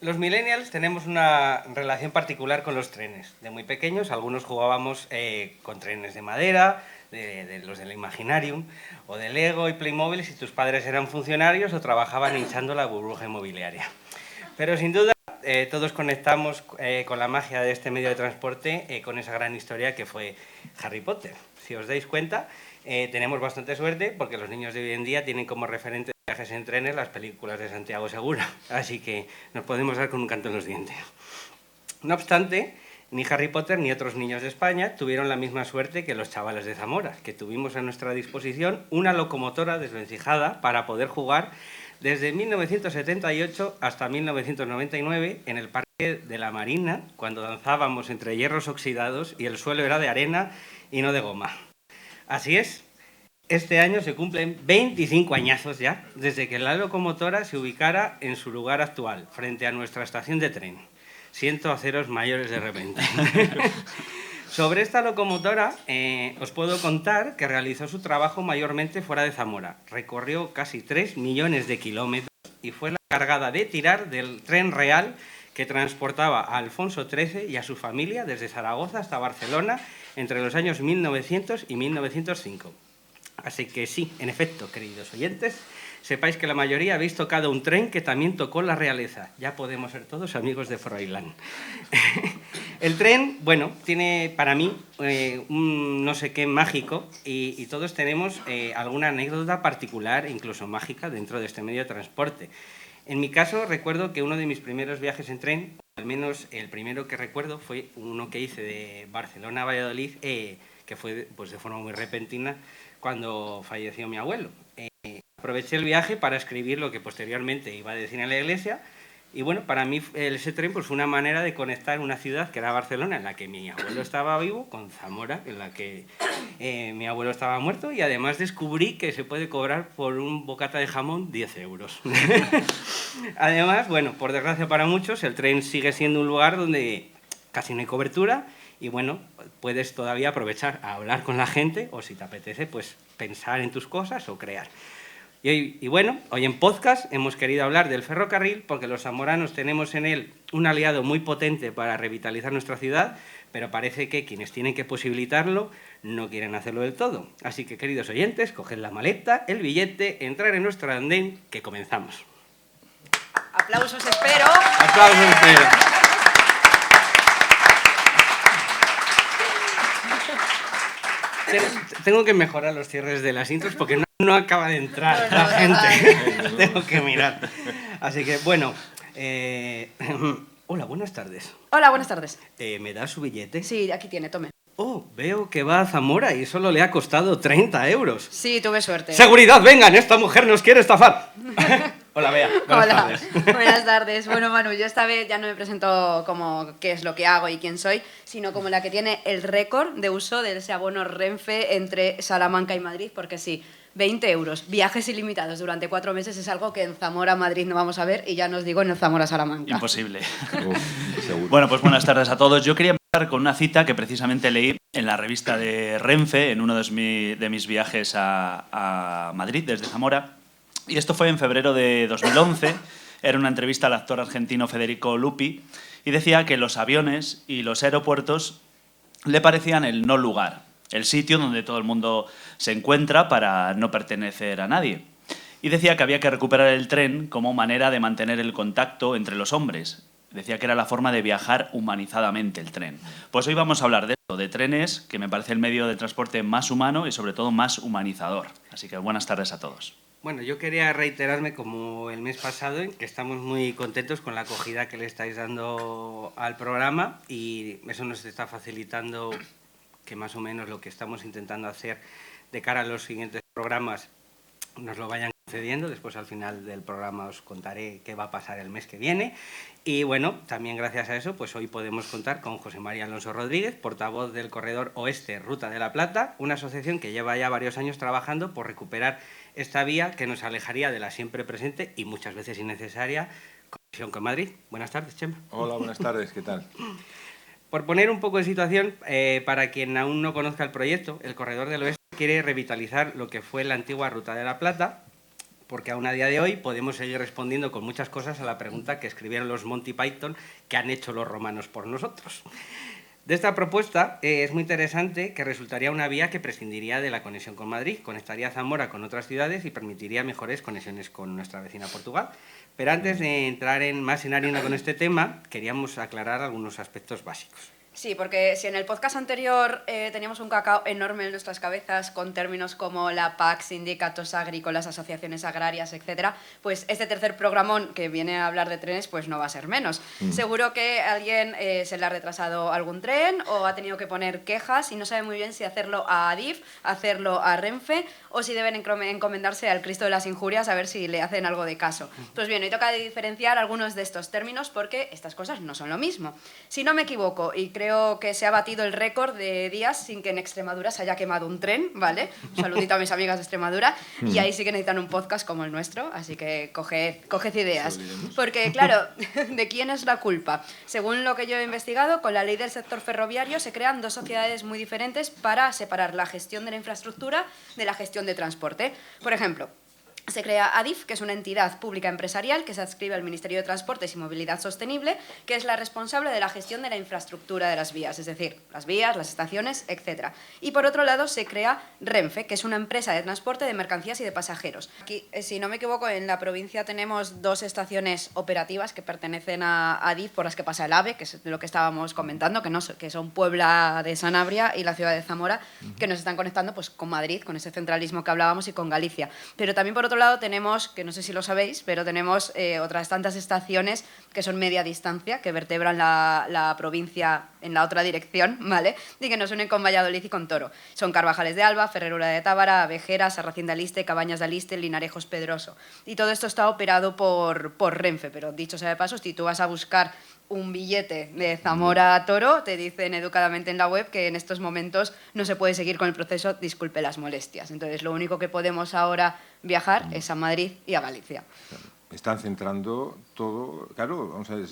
Los millennials tenemos una relación particular con los trenes. De muy pequeños, algunos jugábamos con trenes de madera, de los del Imaginarium, o de Lego y Playmobil si tus padres eran funcionarios o trabajaban hinchando la burbuja inmobiliaria. Pero sin duda, todos conectamos con la magia de este medio de transporte, con esa gran historia que fue Harry Potter. Si os dais cuenta, tenemos bastante suerte porque los niños de hoy en día tienen como referente de viajes en trenes las películas de Santiago Segura, así que nos podemos dar con un canto en los dientes. No obstante, ni Harry Potter ni otros niños de España tuvieron la misma suerte que los chavales de Zamora, que tuvimos a nuestra disposición una locomotora desvencijada para poder jugar desde 1978 hasta 1999 en el Parque de la Marina, cuando danzábamos entre hierros oxidados y el suelo era de arena y no de goma. Así es, este año se cumplen 25 añazos ya desde que la locomotora se ubicara en su lugar actual, frente a nuestra estación de tren. Siento haceros mayores de repente. Sobre esta locomotora os puedo contar que realizó su trabajo mayormente fuera de Zamora. Recorrió casi 3 millones de kilómetros y fue la encargada de tirar del tren real que transportaba a Alfonso XIII y a su familia desde Zaragoza hasta Barcelona entre los años 1900 y 1905. Así que sí, en efecto, queridos oyentes, sepáis que la mayoría habéis tocado un tren que también tocó la realeza. Ya podemos ser todos amigos de Froilán. El tren, bueno, tiene para mí un no sé qué mágico y todos tenemos alguna anécdota particular, incluso mágica, dentro de este medio de transporte. En mi caso, recuerdo que uno de mis primeros viajes en tren, al menos el primero que recuerdo, fue uno que hice de Barcelona a Valladolid, que fue pues, de forma muy repentina, cuando falleció mi abuelo. Aproveché el viaje para escribir lo que posteriormente iba a decir en la iglesia y bueno, para mí ese tren pues, fue una manera de conectar una ciudad que era Barcelona, en la que mi abuelo estaba vivo, con Zamora, en la que mi abuelo estaba muerto y además descubrí que se puede cobrar por un bocata de jamón 10 euros. Además, bueno, por desgracia para muchos, el tren sigue siendo un lugar donde casi no hay cobertura y bueno, puedes todavía aprovechar a hablar con la gente o si te apetece, pues pensar en tus cosas o crear. Y bueno, hoy en podcast hemos querido hablar del ferrocarril porque los zamoranos tenemos en él un aliado muy potente para revitalizar nuestra ciudad, pero parece que quienes tienen que posibilitarlo no quieren hacerlo del todo. Así que, queridos oyentes, coged la maleta, el billete, entrar en nuestro andén, que comenzamos. Aplausos espero. Aplausos espero. Tengo que mejorar los cierres de las intros porque no acaba de entrar la gente. Tengo que mirar. Así que, bueno. Hola, buenas tardes. Hola, buenas tardes. ¿Me da su billete? Sí, aquí tiene, tome. Oh, veo que va a Zamora y solo le ha costado 30 euros. Sí, tuve suerte. ¡Seguridad, vengan! ¡Esta mujer nos quiere estafar! Hola, Bea. Buenas tardes. Buenas tardes. Bueno, Manu, yo esta vez ya no me presento como qué es lo que hago y quién soy, sino como la que tiene el récord de uso de ese abono Renfe entre Salamanca y Madrid, porque sí, 20 euros, viajes ilimitados durante 4 meses es algo que en Zamora-Madrid no vamos a ver y ya nos digo en el Zamora-Salamanca. Imposible. Bueno, pues buenas tardes a todos. Yo quería empezar con una cita que precisamente leí en la revista de Renfe en uno de mis viajes a Madrid desde Zamora. Y esto fue en febrero de 2011. Era una entrevista al actor argentino Federico Lupi y decía que los aviones y los aeropuertos le parecían el no lugar, el sitio donde todo el mundo se encuentra para no pertenecer a nadie. Y decía que había que recuperar el tren como manera de mantener el contacto entre los hombres. Decía que era la forma de viajar humanizadamente el tren. Pues hoy vamos a hablar de esto, de trenes, que me parece el medio de transporte más humano y sobre todo más humanizador. Así que buenas tardes a todos. Bueno, yo quería reiterarme como el mes pasado en que estamos muy contentos con la acogida que le estáis dando al programa y eso nos está facilitando que más o menos lo que estamos intentando hacer de cara a los siguientes programas nos lo vayan concediendo. Después al final del programa os contaré qué va a pasar el mes que viene. Y bueno, también gracias a eso, pues hoy podemos contar con José María Alonso Rodríguez, portavoz del Corredor Oeste Ruta de la Plata, una asociación que lleva ya varios años trabajando por recuperar esta vía que nos alejaría de la siempre presente y muchas veces innecesaria conexión con Madrid. Buenas tardes, Chema. Hola, buenas tardes, ¿qué tal? Por poner un poco de situación, para quien aún no conozca el proyecto, el Corredor del Oeste quiere revitalizar lo que fue la antigua Ruta de la Plata, porque aún a día de hoy podemos seguir respondiendo con muchas cosas a la pregunta que escribieron los Monty Python, que han hecho los romanos por nosotros. De esta propuesta es muy interesante que resultaría una vía que prescindiría de la conexión con Madrid, conectaría Zamora con otras ciudades y permitiría mejores conexiones con nuestra vecina Portugal. Pero antes de entrar más en harina con este tema, queríamos aclarar algunos aspectos básicos. Sí, porque si en el podcast anterior teníamos un cacao enorme en nuestras cabezas con términos como la PAC, sindicatos agrícolas, asociaciones agrarias, etcétera, pues este tercer programón que viene a hablar de trenes pues no va a ser menos. Seguro que a alguien se le ha retrasado algún tren o ha tenido que poner quejas y no sabe muy bien si hacerlo a Adif, hacerlo a Renfe o si deben encomendarse al Cristo de las Injurias a ver si le hacen algo de caso. Pues bien, hoy toca diferenciar algunos de estos términos porque estas cosas no son lo mismo. Si no me equivoco, y creo que se ha batido el récord de días sin que en Extremadura se haya quemado un tren, ¿vale? Un saludito a mis amigas de Extremadura. Y ahí sí que necesitan un podcast como el nuestro, así que coged ideas. Porque, claro, ¿de quién es la culpa? Según lo que yo he investigado, con la ley del sector ferroviario se crean dos sociedades muy diferentes para separar la gestión de la infraestructura de la gestión de transporte. Por ejemplo, se crea ADIF, que es una entidad pública empresarial que se adscribe al Ministerio de Transportes y Movilidad Sostenible, que es la responsable de la gestión de la infraestructura de las vías, es decir, las vías, las estaciones, etc. Y por otro lado se crea Renfe, que es una empresa de transporte de mercancías y de pasajeros. Aquí, si no me equivoco, en la provincia tenemos dos estaciones operativas que pertenecen a ADIF, por las que pasa el AVE, que es lo que estábamos comentando, que son Puebla de Sanabria y la ciudad de Zamora, que nos están conectando pues, con Madrid, con ese centralismo que hablábamos, y con Galicia. Pero también, por otro lado, tenemos, que no sé si lo sabéis, pero tenemos otras tantas estaciones que son media distancia, que vertebran la provincia en la otra dirección, ¿vale? Y que nos unen con Valladolid y con Toro. Son Carvajales de Alba, Ferrerura de Tábara, Abejera, Sarracín de Aliste, Cabañas de Aliste, Linarejos Pedroso. Y todo esto está operado por Renfe, pero dicho sea de paso, si tú vas a buscar un billete de Zamora a Toro, te dicen educadamente en la web que en estos momentos no se puede seguir con el proceso, disculpe las molestias. Entonces, lo único que podemos ahora viajar es a Madrid y a Galicia. Están centrando todo, claro, vamos a ver,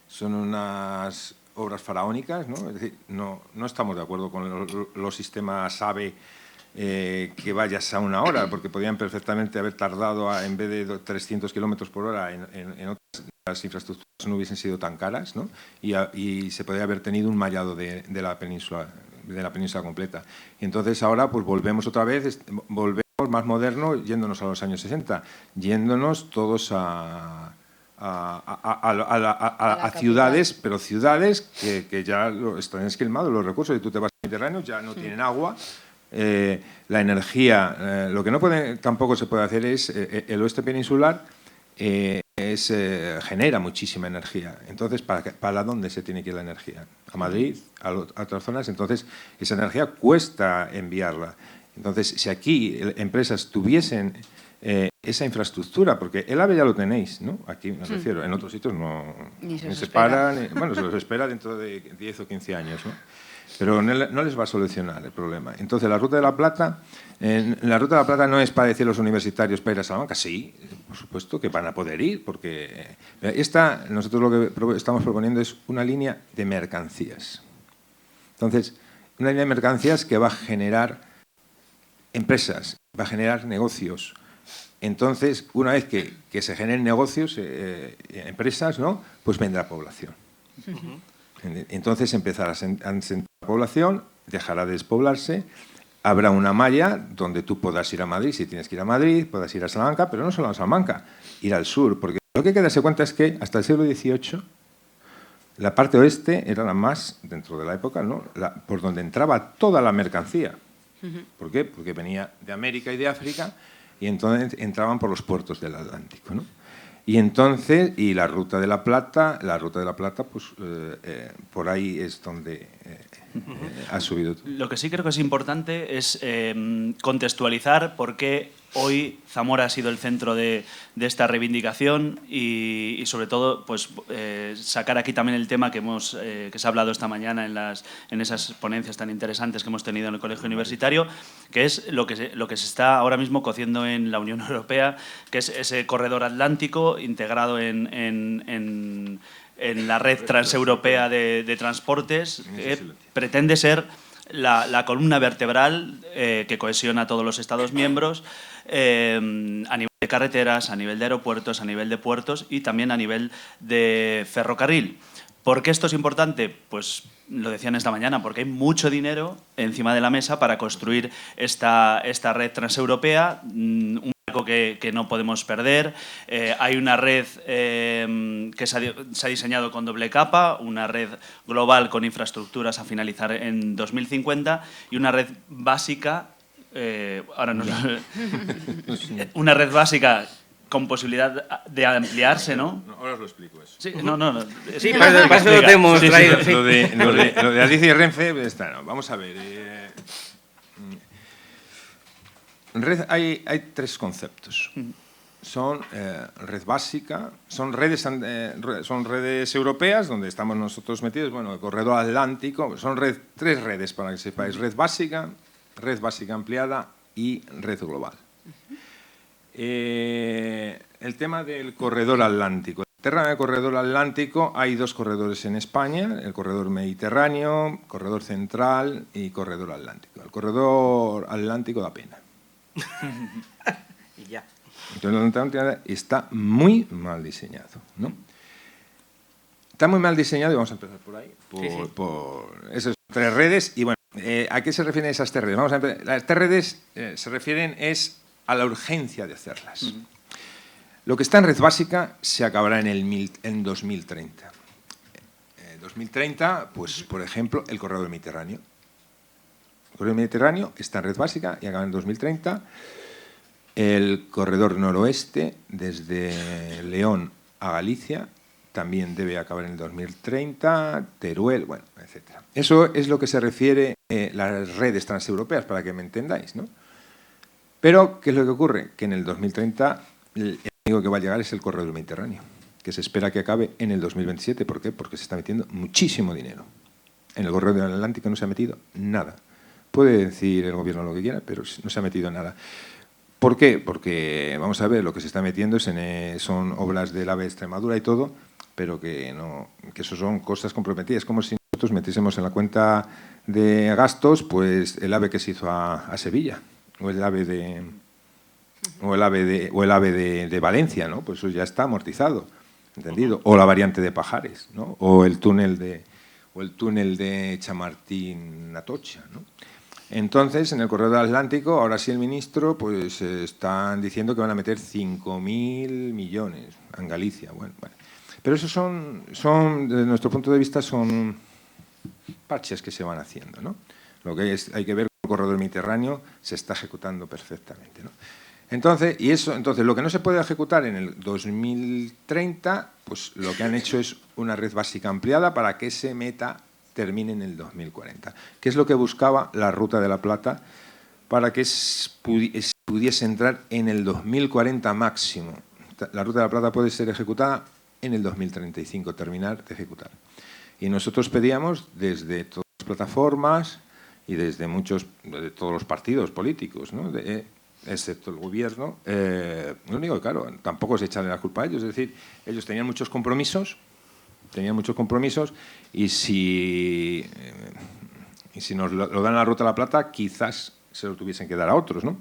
son unas obras faraónicas, ¿no? Es decir, no estamos de acuerdo con los sistemas AVE que vayas a una hora, porque podían perfectamente haber tardado, en vez de 300 kilómetros por hora, en otras las infraestructuras no hubiesen sido tan caras, ¿no? Y se podría haber tenido un mallado de la península completa. Y entonces ahora pues volvemos otra vez, volvemos más moderno, yéndonos a los años 60, yéndonos todos a ciudades, pero ciudades que ya están esquilmados los recursos, y tú te vas al Mediterráneo, ya no tienen agua. La energía, lo que tampoco se puede hacer es, el oeste peninsular genera muchísima energía. Entonces, ¿para dónde se tiene que ir la energía? ¿A Madrid? ¿A otras zonas? Entonces, esa energía cuesta enviarla. Entonces, si aquí empresas tuviesen esa infraestructura, porque el AVE ya lo tenéis, ¿no? Aquí me refiero, en otros sitios no se para, bueno, se los espera dentro de 10 o 15 años, ¿no? Pero no les va a solucionar el problema. Entonces, la Ruta de la Plata no es para decir los universitarios para ir a Salamanca. Sí, por supuesto que van a poder ir, porque nosotros lo que estamos proponiendo es una línea de mercancías. Entonces, una línea de mercancías que va a generar empresas, va a generar negocios. Entonces, una vez que se generen negocios, empresas, ¿no? Pues vendrá población. Entonces empezará a sentar la población, dejará de despoblarse, habrá una malla donde tú puedas ir a Madrid, si tienes que ir a Madrid, puedas ir a Salamanca, pero no solo a Salamanca, ir al sur, porque lo que hay que darse cuenta es que hasta el siglo XVIII la parte oeste era la más, dentro de la época, ¿no? Por donde entraba toda la mercancía. ¿Por qué? Porque venía de América y de África, y entonces entraban por los puertos del Atlántico, ¿no? Y entonces, la Ruta de la Plata, pues por ahí es donde ha subido. Lo que sí creo que es importante es contextualizar por qué hoy Zamora ha sido el centro de esta reivindicación y sobre todo pues sacar aquí también el tema que se ha hablado esta mañana en esas ponencias tan interesantes que hemos tenido en el Colegio Universitario, que es lo que se está ahora mismo cociendo en la Unión Europea, que es ese corredor atlántico integrado en la red transeuropea de transportes, que pretende ser la columna vertebral que cohesiona a todos los Estados miembros a nivel de carreteras, a nivel de aeropuertos, a nivel de puertos y también a nivel de ferrocarril. ¿Por qué esto es importante? Pues lo decían esta mañana, porque hay mucho dinero encima de la mesa para construir esta red transeuropea, un marco que no podemos perder. Hay una red que se ha diseñado con doble capa, una red global con infraestructuras a finalizar en 2050 y una red básica, una red básica con posibilidad de ampliarse, ¿no? Ahora os lo explico eso. Sí, Sí, para eso lo hemos traído. Lo de Adif y Renfe, está, no. Vamos a ver. Hay tres conceptos. Son red básica, son redes europeas donde estamos nosotros metidos, bueno, el corredor atlántico, son tres redes para que sepáis, red básica ampliada y red global. El tema del corredor atlántico. En el tema del corredor atlántico hay dos corredores en España, el corredor mediterráneo, corredor central y corredor atlántico. El corredor atlántico da pena. Y ya. Entonces, está muy mal diseñado, ¿no? Está muy mal diseñado y vamos a empezar por ahí. Por esas tres redes. Y bueno, ¿a qué se refieren esas tres redes? Vamos a empezar. Las tres redes se refieren a la urgencia de hacerlas. Lo que está en red básica se acabará en 2030. 2030, pues por ejemplo, el corredor mediterráneo. El corredor mediterráneo está en red básica y acaba en 2030. El corredor noroeste, desde León a Galicia, también debe acabar en el 2030, Teruel, bueno, etc. Eso es lo que se refiere las redes transeuropeas, para que me entendáis, ¿no? Pero, ¿qué es lo que ocurre? Que en el 2030 el único que va a llegar es el corredor mediterráneo, que se espera que acabe en el 2027. ¿Por qué? Porque se está metiendo muchísimo dinero. En el corredor atlántico no se ha metido nada. Puede decir el gobierno lo que quiera, pero no se ha metido nada. ¿Por qué? Porque, vamos a ver, lo que se está metiendo son obras del AVE Extremadura y todo, pero que eso son cosas comprometidas. Es como si nosotros metiésemos en la cuenta de gastos pues el AVE que se hizo a Sevilla, o el AVE de Valencia, ¿no? Pues eso ya está amortizado, ¿entendido? O la variante de Pajares, ¿no? O el túnel de Chamartín-Atocha, ¿no? Entonces, en el corredor atlántico, ahora sí el ministro, pues están diciendo que van a meter 5.000 millones en Galicia. Bueno. Pero eso son, desde nuestro punto de vista, son parches que se van haciendo, ¿no? Lo que hay que ver que el corredor mediterráneo se está ejecutando perfectamente, ¿no? Entonces, lo que no se puede ejecutar en el 2030, pues lo que han hecho es una red básica ampliada para que ese meta termine en el 2040, que es lo que buscaba la Ruta de la Plata para que pudiese entrar en el 2040 máximo. La Ruta de la Plata puede ser ejecutada en el 2035, terminar de ejecutar. Y nosotros pedíamos desde todas las plataformas y desde de todos los partidos políticos, ¿no? Excepto el gobierno, lo único que, claro, tampoco es echarle la culpa a ellos, es decir, ellos tenían muchos compromisos y si nos lo dan a la Ruta de la Plata, quizás se lo tuviesen que dar a otros, ¿no?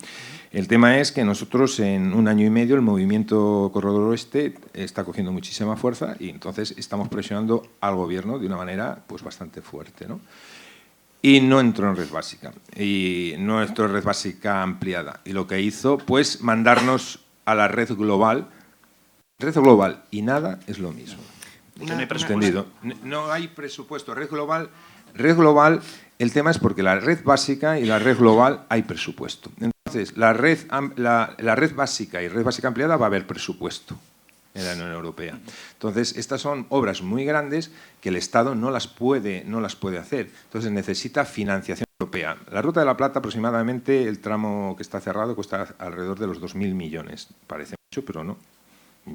El tema es que nosotros en 1 año y medio el movimiento Corredor Oeste está cogiendo muchísima fuerza y entonces estamos presionando al gobierno de una manera pues bastante fuerte, ¿no? Y no entró en red básica, y no entró en red básica ampliada. Y lo que hizo, pues, mandarnos a la red global. Red global y nada es lo mismo. ¿Entendido? No hay presupuesto. Red global, el tema es porque la red básica y la red global hay presupuesto. Entonces, la red básica y red básica ampliada va a haber presupuesto en la Unión Europea. Entonces, estas son obras muy grandes que el Estado no las puede hacer. Entonces, necesita financiación europea. La Ruta de la Plata, aproximadamente, el tramo que está cerrado, cuesta alrededor de los 2.000 millones. Parece mucho, pero no.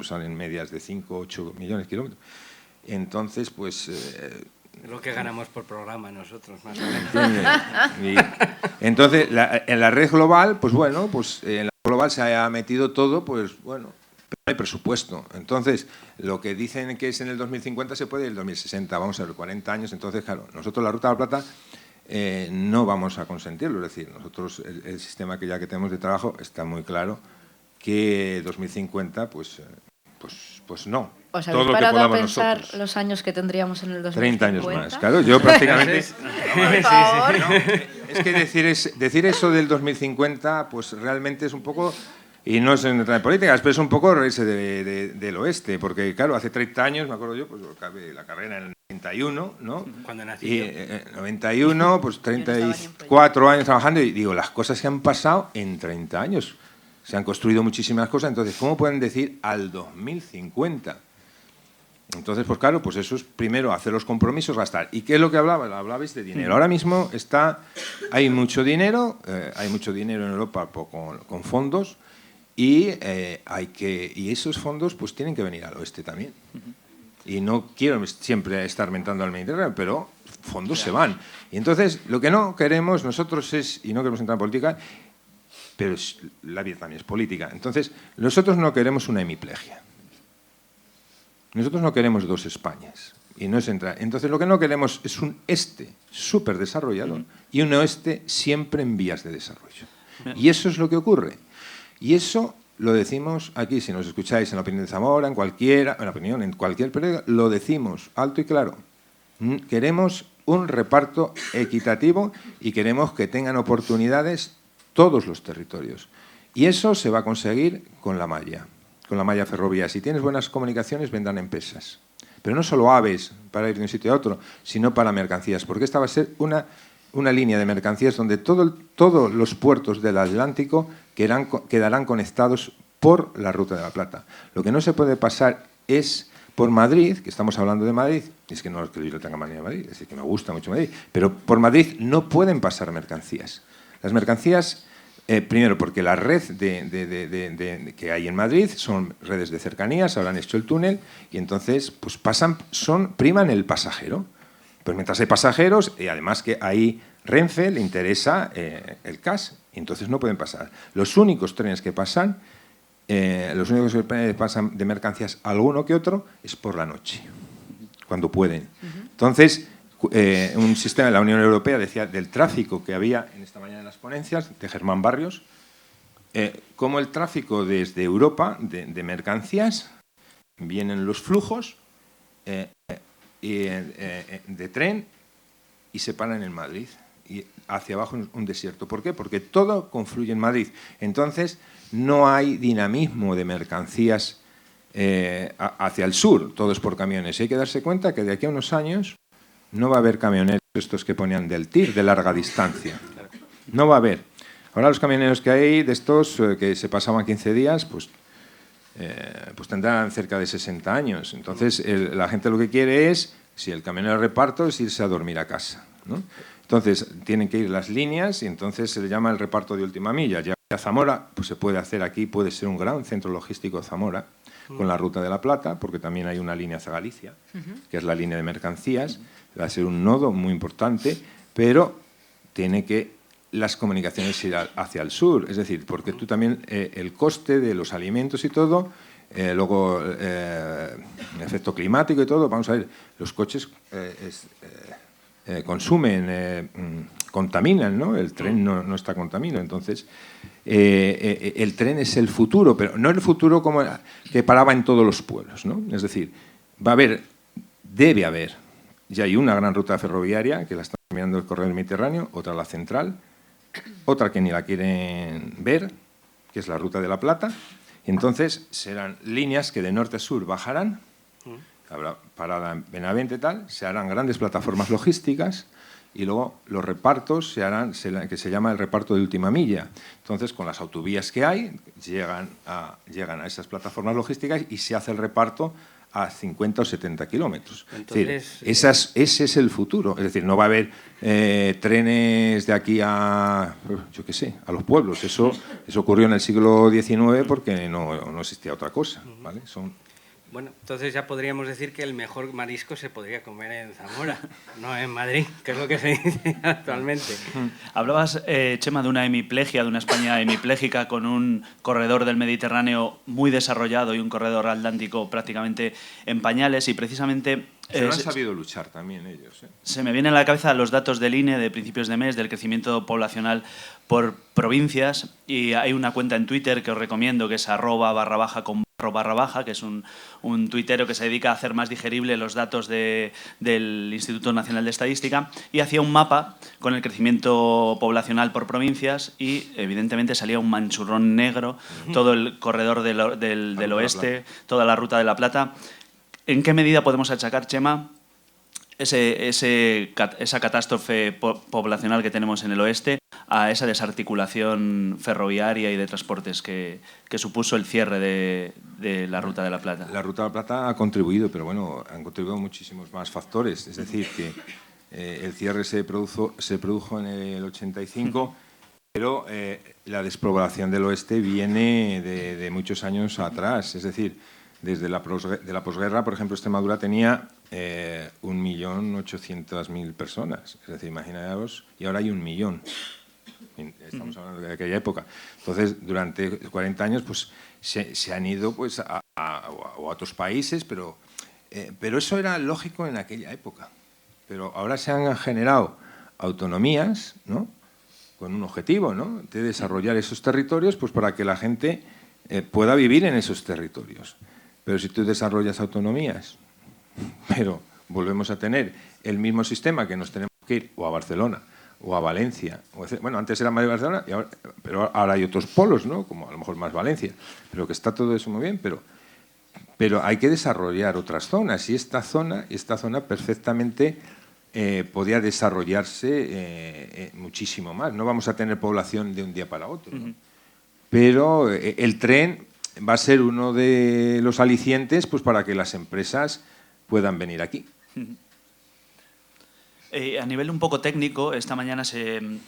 Salen medias de 5 o 8 millones de kilómetros. Entonces, pues... lo que ganamos por programa nosotros, más o menos. Entonces, en la red global, pues bueno, pues en la global se ha metido todo, pues bueno... no hay presupuesto. Entonces, lo que dicen que es en el 2050 se puede en el 2060. Vamos a ver, 40 años. Entonces, claro, nosotros la Ruta de la Plata no vamos a consentirlo. Es decir, nosotros, el sistema que tenemos de trabajo está muy claro que 2050, pues no. ¿Os habéis parado a pensar los años que tendríamos en el 2050? 30 años más, claro. Yo prácticamente... Por favor. Es que decir eso del 2050, pues realmente es un poco... Y no es en política, pero es un poco reírse del oeste, porque claro, hace 30 años, me acuerdo yo, pues acabé la carrera en el 91, ¿no? Cuando nací y, yo. 91, pues 34 años trabajando, y digo, las cosas que han pasado en 30 años. Se han construido muchísimas cosas, entonces, ¿cómo pueden decir al 2050? Entonces, pues claro, pues eso es primero hacer los compromisos, gastar. ¿Y qué es lo que hablaba? Hablabais de dinero. Ahora mismo hay mucho dinero en Europa con fondos, y esos fondos pues tienen que venir al oeste también. Y no quiero siempre estar mentando al Mediterráneo, pero fondos se van. Y entonces, lo que no queremos nosotros y no queremos entrar en política, pero la vida también es política. Entonces, nosotros no queremos una hemiplegia. Nosotros no queremos dos Españas. Y no es entrar. Entonces, lo que no queremos es un este súper desarrollado y un oeste siempre en vías de desarrollo. Y eso es lo que ocurre. Y eso lo decimos aquí, si nos escucháis en la opinión de Zamora, en cualquier periódico, lo decimos alto y claro. Queremos un reparto equitativo y queremos que tengan oportunidades todos los territorios. Y eso se va a conseguir con la malla ferroviaria. Si tienes buenas comunicaciones, vendrán empresas. Pero no solo aves para ir de un sitio a otro, sino para mercancías, porque esta va a ser una línea de mercancías donde todos los puertos del Atlántico quedarán conectados por la Ruta de la Plata. Lo que no se puede pasar es por Madrid, que estamos hablando de Madrid, es que no es que yo tenga manía de Madrid, es decir, que me gusta mucho Madrid, pero por Madrid no pueden pasar mercancías. Las mercancías, primero porque la red que hay en Madrid son redes de cercanías, ahora han hecho el túnel, y entonces pues priman el pasajero. Pues mientras hay pasajeros, y además que ahí Renfe le interesa el CAS, y entonces no pueden pasar. Los únicos trenes que pasan de mercancías, alguno que otro, es por la noche, cuando pueden. Entonces, un sistema de la Unión Europea decía del tráfico que había en esta mañana en las ponencias, de Germán Barrios, cómo el tráfico desde Europa de mercancías, vienen los flujos de tren y se paran en Madrid y hacia abajo un desierto. ¿Por qué? Porque todo confluye en Madrid. Entonces no hay dinamismo de mercancías hacia el sur, todo es por camiones. Y hay que darse cuenta que de aquí a unos años no va a haber camioneros estos que ponían del TIR de larga distancia. No va a haber. Ahora los camioneros que hay de estos que se pasaban 15 días, pues tendrán cerca de 60 años. Entonces, la gente lo que quiere es, si el camionero de reparto, es irse a dormir a casa, ¿no? Entonces, tienen que ir las líneas y entonces se le llama el reparto de última milla. Ya a Zamora, pues se puede hacer aquí, puede ser un gran centro logístico Zamora, con la Ruta de la Plata, porque también hay una línea hacia Galicia, que es la línea de mercancías. Va a ser un nodo muy importante, pero tiene que las comunicaciones ir hacia el sur, es decir, porque tú también el coste de los alimentos y todo, luego el efecto climático y todo, vamos a ver, los coches consumen, contaminan, ¿no? El tren no está contaminado, entonces el tren es el futuro, pero no el futuro como que paraba en todos los pueblos, ¿no? Es decir, debe haber, ya hay una gran ruta ferroviaria que la está mirando el Corredor del Mediterráneo, otra la central, otra que ni la quieren ver, que es la Ruta de la Plata, y entonces serán líneas que de norte a sur bajarán, habrá parada en Benavente tal, se harán grandes plataformas logísticas y luego los repartos se harán, que se llama el reparto de última milla. Entonces, con las autovías que hay, llegan a esas plataformas logísticas y se hace el reparto a 50 o 70 kilómetros. Entonces, es decir, ese es el futuro. Es decir, no va a haber trenes de aquí a, yo qué sé, a los pueblos. Eso ocurrió en el siglo XIX porque no existía otra cosa, ¿vale? Bueno, entonces ya podríamos decir que el mejor marisco se podría comer en Zamora, no en Madrid, que es lo que se dice actualmente. Hablabas, Chema, de una hemiplegia, de una España hemipléjica con un corredor del Mediterráneo muy desarrollado y un corredor atlántico prácticamente en pañales, y precisamente Se lo han sabido luchar también ellos. Se me vienen a la cabeza los datos del INE de principios de mes del crecimiento poblacional por provincias, y hay una cuenta en Twitter que os recomiendo, que es @_, que es un tuitero que se dedica a hacer más digerible los datos del Instituto Nacional de Estadística, y hacía un mapa con el crecimiento poblacional por provincias y evidentemente salía un manchurrón negro, todo el corredor del oeste, toda la Ruta de la Plata. ¿En qué medida podemos achacar, Chema, esa catástrofe poblacional que tenemos en el oeste a esa desarticulación ferroviaria y de transportes que supuso el cierre de la Ruta de la Plata? La Ruta de la Plata ha contribuido, pero bueno, han contribuido muchísimos más factores. Es decir, que el cierre se produjo en el 85, pero la despoblación del oeste viene de muchos años atrás. Es decir, desde la posguerra, por ejemplo, Extremadura tenía 1.800.000 personas. Es decir, imaginaos, y ahora hay 1 millón. Estamos hablando de aquella época. Entonces, durante 40 años pues, se han ido pues, a otros países, pero eso era lógico en aquella época. Pero ahora se han generado autonomías, ¿no?, con un objetivo, ¿no?, de desarrollar esos territorios pues, para que la gente pueda vivir en esos territorios. Pero si tú desarrollas autonomías, pero volvemos a tener el mismo sistema que nos tenemos que ir o a Barcelona o a Valencia. Bueno, antes era Madrid y Barcelona, pero ahora hay otros polos, ¿no?, como a lo mejor más Valencia, pero que está todo eso muy bien, pero hay que desarrollar otras zonas, y esta zona perfectamente podía desarrollarse muchísimo más. No vamos a tener población de un día para otro, ¿no? Pero el tren va a ser uno de los alicientes pues, para que las empresas puedan venir aquí. A nivel un poco técnico, esta mañana se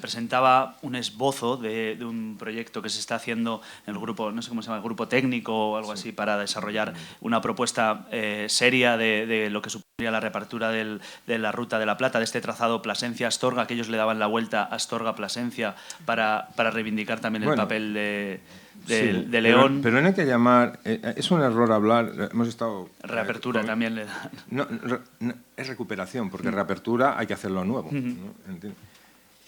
presentaba un esbozo de un proyecto que se está haciendo en el grupo, no sé cómo se llama, el grupo técnico o algo así, para desarrollar una propuesta seria de lo que supondría la reapertura de la Ruta de la Plata, de este trazado Plasencia-Astorga, que ellos le daban la vuelta a Astorga-Plasencia para reivindicar también el papel de León. Pero no hay que llamar... es un error hablar... Hemos estado... Reapertura también le da. No, es recuperación, porque reapertura hay que hacerlo nuevo, ¿no?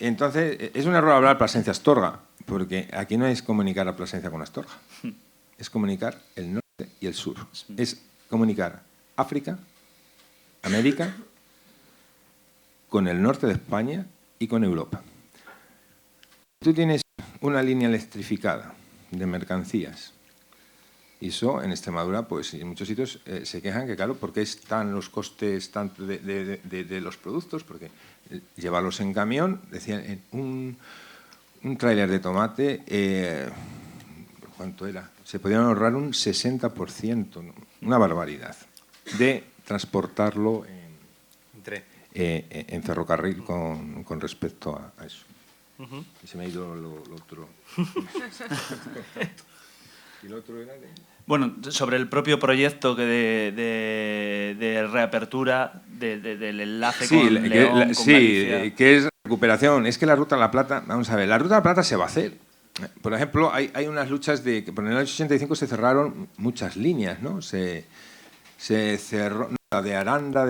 Entonces, es un error hablar Plasencia-Astorga, porque aquí no es comunicar a Plasencia con Astorga. Es comunicar el norte y el sur. Es comunicar África, América, con el norte de España y con Europa. Tú tienes una línea electrificada de mercancías, y eso en Extremadura, pues en muchos sitios se quejan que, claro, porque están los costes tanto de los productos, porque llevarlos en camión, decían, un tráiler de tomate, ¿cuánto era? Se podían ahorrar un 60%, ¿no? Una barbaridad, de transportarlo en ferrocarril con respecto a eso. Y se me ha ido lo otro. ¿Y lo otro era Bueno, sobre el propio proyecto de reapertura, del enlace con León, con Galicia. Que es recuperación. Es que la Ruta de la Plata, vamos a ver, la Ruta de la Plata se va a hacer. Por ejemplo, hay unas luchas que por el año 85 se cerraron muchas líneas, ¿no? Se cerró... La de Aranda,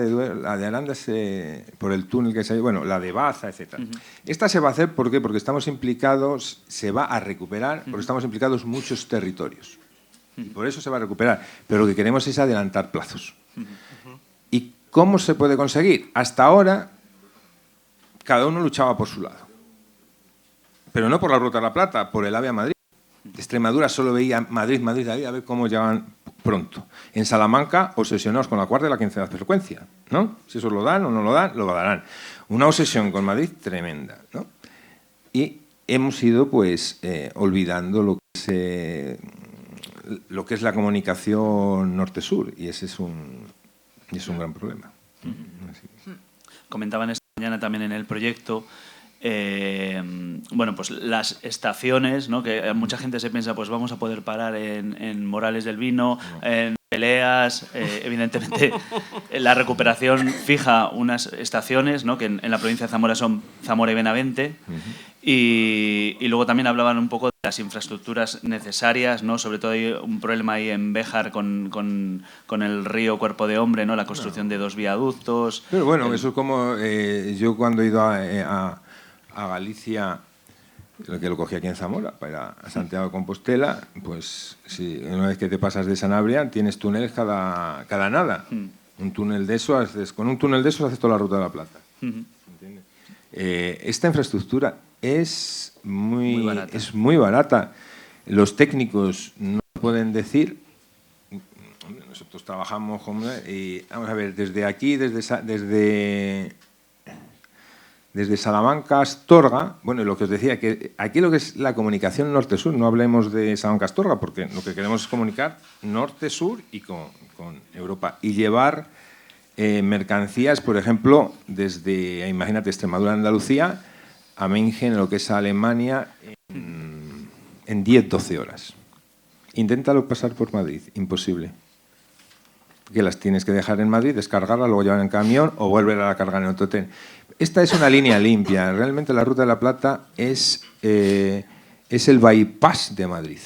por el túnel que se... Bueno, la de Baza, etc. Esta se va a hacer, ¿por qué? Porque estamos implicados, se va a recuperar, porque estamos implicados muchos territorios. Y por eso se va a recuperar. Pero lo que queremos es adelantar plazos. ¿Y cómo se puede conseguir? Hasta ahora, cada uno luchaba por su lado. Pero no por la Ruta de la Plata, por el AVE a Madrid. Extremadura solo veía Madrid, a ver cómo llegaban pronto. En Salamanca, obsesionados con la cuarta y la 15ª frecuencia, ¿no? Si eso lo dan o no lo dan, lo darán. Una obsesión con Madrid tremenda, ¿no? Y hemos ido, pues, olvidando lo que es la comunicación norte-sur, y ese es un gran problema. Comentaban esta mañana también en el proyecto bueno, pues las estaciones, ¿no? Que mucha gente se piensa, pues vamos a poder parar en Morales del Vino, en Peleas. Evidentemente, la recuperación fija unas estaciones, ¿no? Que en la provincia de Zamora son Zamora y Benavente. Y luego también hablaban un poco de las infraestructuras necesarias, ¿no? Sobre todo hay un problema ahí en Béjar con el río Cuerpo de Hombre, ¿no? La construcción de 2 viaductos. Pero bueno, eso es como yo cuando he ido a Galicia, que lo cogí aquí en Zamora, para ir a Santiago de Compostela, pues si una vez que te pasas de Sanabria tienes túneles cada nada. Un túnel de eso con un túnel de esos haces toda la Ruta de la Plata. ¿Entiendes? Esta infraestructura es muy barata. Los técnicos no pueden decir. Nosotros trabajamos y vamos a ver, desde aquí, desde Salamanca a Astorga, bueno, lo que os decía, que aquí lo que es la comunicación norte-sur, no hablemos de Salamanca a Astorga, porque lo que queremos es comunicar norte-sur y con Europa, y llevar mercancías, por ejemplo, desde, imagínate, Extremadura, Andalucía, a Mengen, lo que es Alemania, en 10-12 horas. Inténtalo pasar por Madrid, imposible. Que las tienes que dejar en Madrid, descargarla, luego llevar en camión o volver a cargar en otro tren. Esta es una línea limpia. Realmente la Ruta de la Plata es el bypass de Madrid.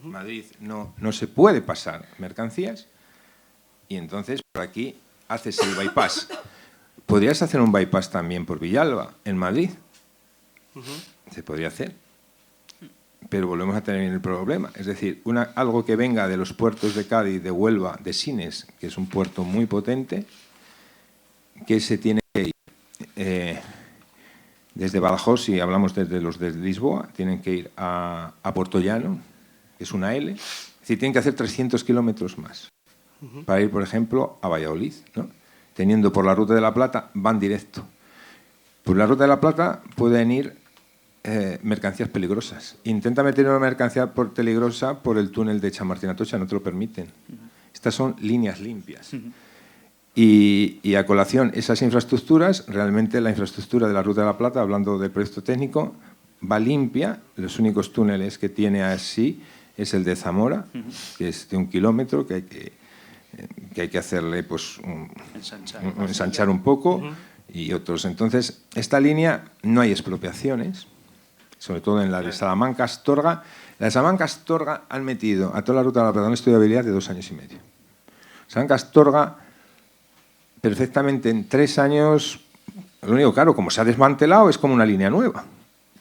Madrid no se puede pasar mercancías y entonces por aquí haces el bypass. Podrías hacer un bypass también por Villalba, en Madrid. Se podría hacer. Pero volvemos a tener el problema. Es decir, algo que venga de los puertos de Cádiz, de Huelva, de Sines, que es un puerto muy potente, que se tiene que ir desde Badajoz, si hablamos desde los de Lisboa, tienen que ir a Puertollano, que es una L. Es decir, tienen que hacer 300 kilómetros más para ir, por ejemplo, a Valladolid, ¿no? Teniendo por la Ruta de la Plata, van directo. Por la Ruta de la Plata pueden ir mercancías peligrosas. Intenta meter una mercancía peligrosa por el túnel de Chamartín Atocha, no te lo permiten. Estas son líneas limpias. Y a colación, esas infraestructuras, realmente la infraestructura de la Ruta de la Plata, hablando del proyecto técnico, va limpia. Los únicos túneles que tiene así es el de Zamora, que es de 1 kilómetro, que hay que hacerle pues ensanchar un poco, y otros. Entonces, esta línea no hay expropiaciones, sobre todo en la de Salamanca-Astorga. La de Salamanca-Astorga han metido a toda la Ruta de la Plata una estudiabilidad de 2 años y medio. Salamanca-Astorga, perfectamente en 3 años, lo único, claro, como se ha desmantelado, es como una línea nueva.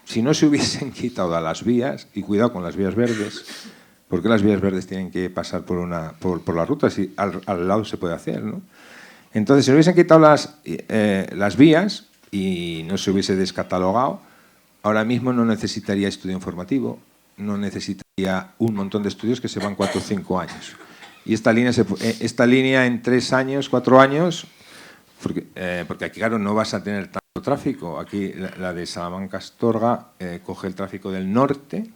Si no se hubiesen quitado a las vías, y cuidado con las vías verdes, porque las vías verdes tienen que pasar por la ruta, si al lado se puede hacer, ¿no? Entonces, si no hubiesen quitado las vías y no se hubiese descatalogado, ahora mismo no necesitaría estudio informativo, no necesitaría un montón de estudios que se van 4 o 5 años. Y esta línea en 3 años, 4 años, porque aquí, claro, no vas a tener tanto tráfico. Aquí la de Salamanca-Astorga coge el tráfico del norte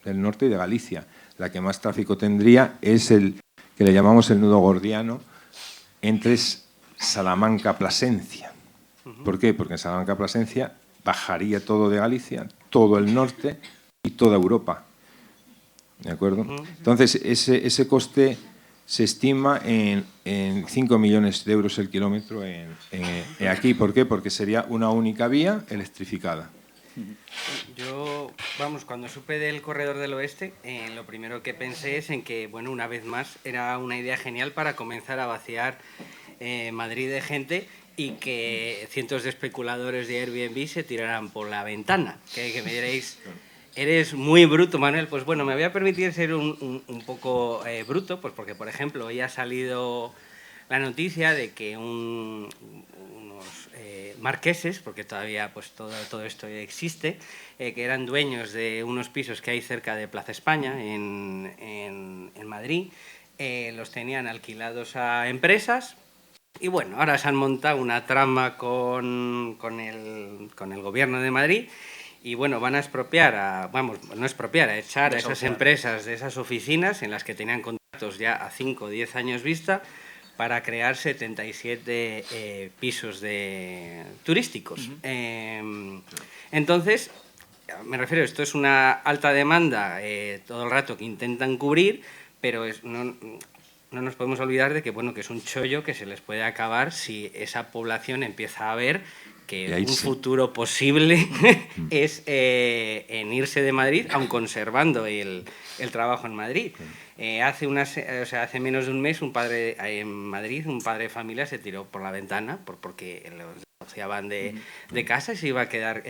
y de Galicia. La que más tráfico tendría es el que le llamamos el nudo gordiano entre Salamanca-Plasencia. ¿Por qué? Porque en Salamanca-Plasencia bajaría todo de Galicia, todo el norte y toda Europa. ¿De acuerdo? Entonces, ese coste se estima en 5 millones de euros el kilómetro aquí. ¿Por qué? Porque sería una única vía electrificada. Yo, cuando supe del Corredor del Oeste, lo primero que pensé es en que, bueno, una vez más, era una idea genial para comenzar a vaciar Madrid de gente y que cientos de especuladores de Airbnb se tiraran por la ventana. Que me diréis, eres muy bruto, Manuel. Pues bueno, me voy a permitir ser un poco bruto, pues porque, por ejemplo, hoy ha salido la noticia de que unos marqueses, porque todavía pues todo esto existe, que eran dueños de unos pisos que hay cerca de Plaza España, en Madrid, los tenían alquilados a empresas. Y bueno, ahora se han montado una trama con el gobierno de Madrid y bueno, van a expropiar, a echar a esas empresas de esas oficinas en las que tenían contratos ya a 5 o 10 años vista para crear 77 pisos turísticos. Entonces, me refiero, esto es una alta demanda todo el rato que intentan cubrir, pero no nos podemos olvidar de que, bueno, que es un chollo que se les puede acabar si esa población empieza a ver que un futuro posible es en irse de Madrid, aun conservando el trabajo en Madrid. Hace menos de un mes un padre en Madrid, un padre de familia, se tiró por la ventana porque los desahuciaban de casa y se iba a quedar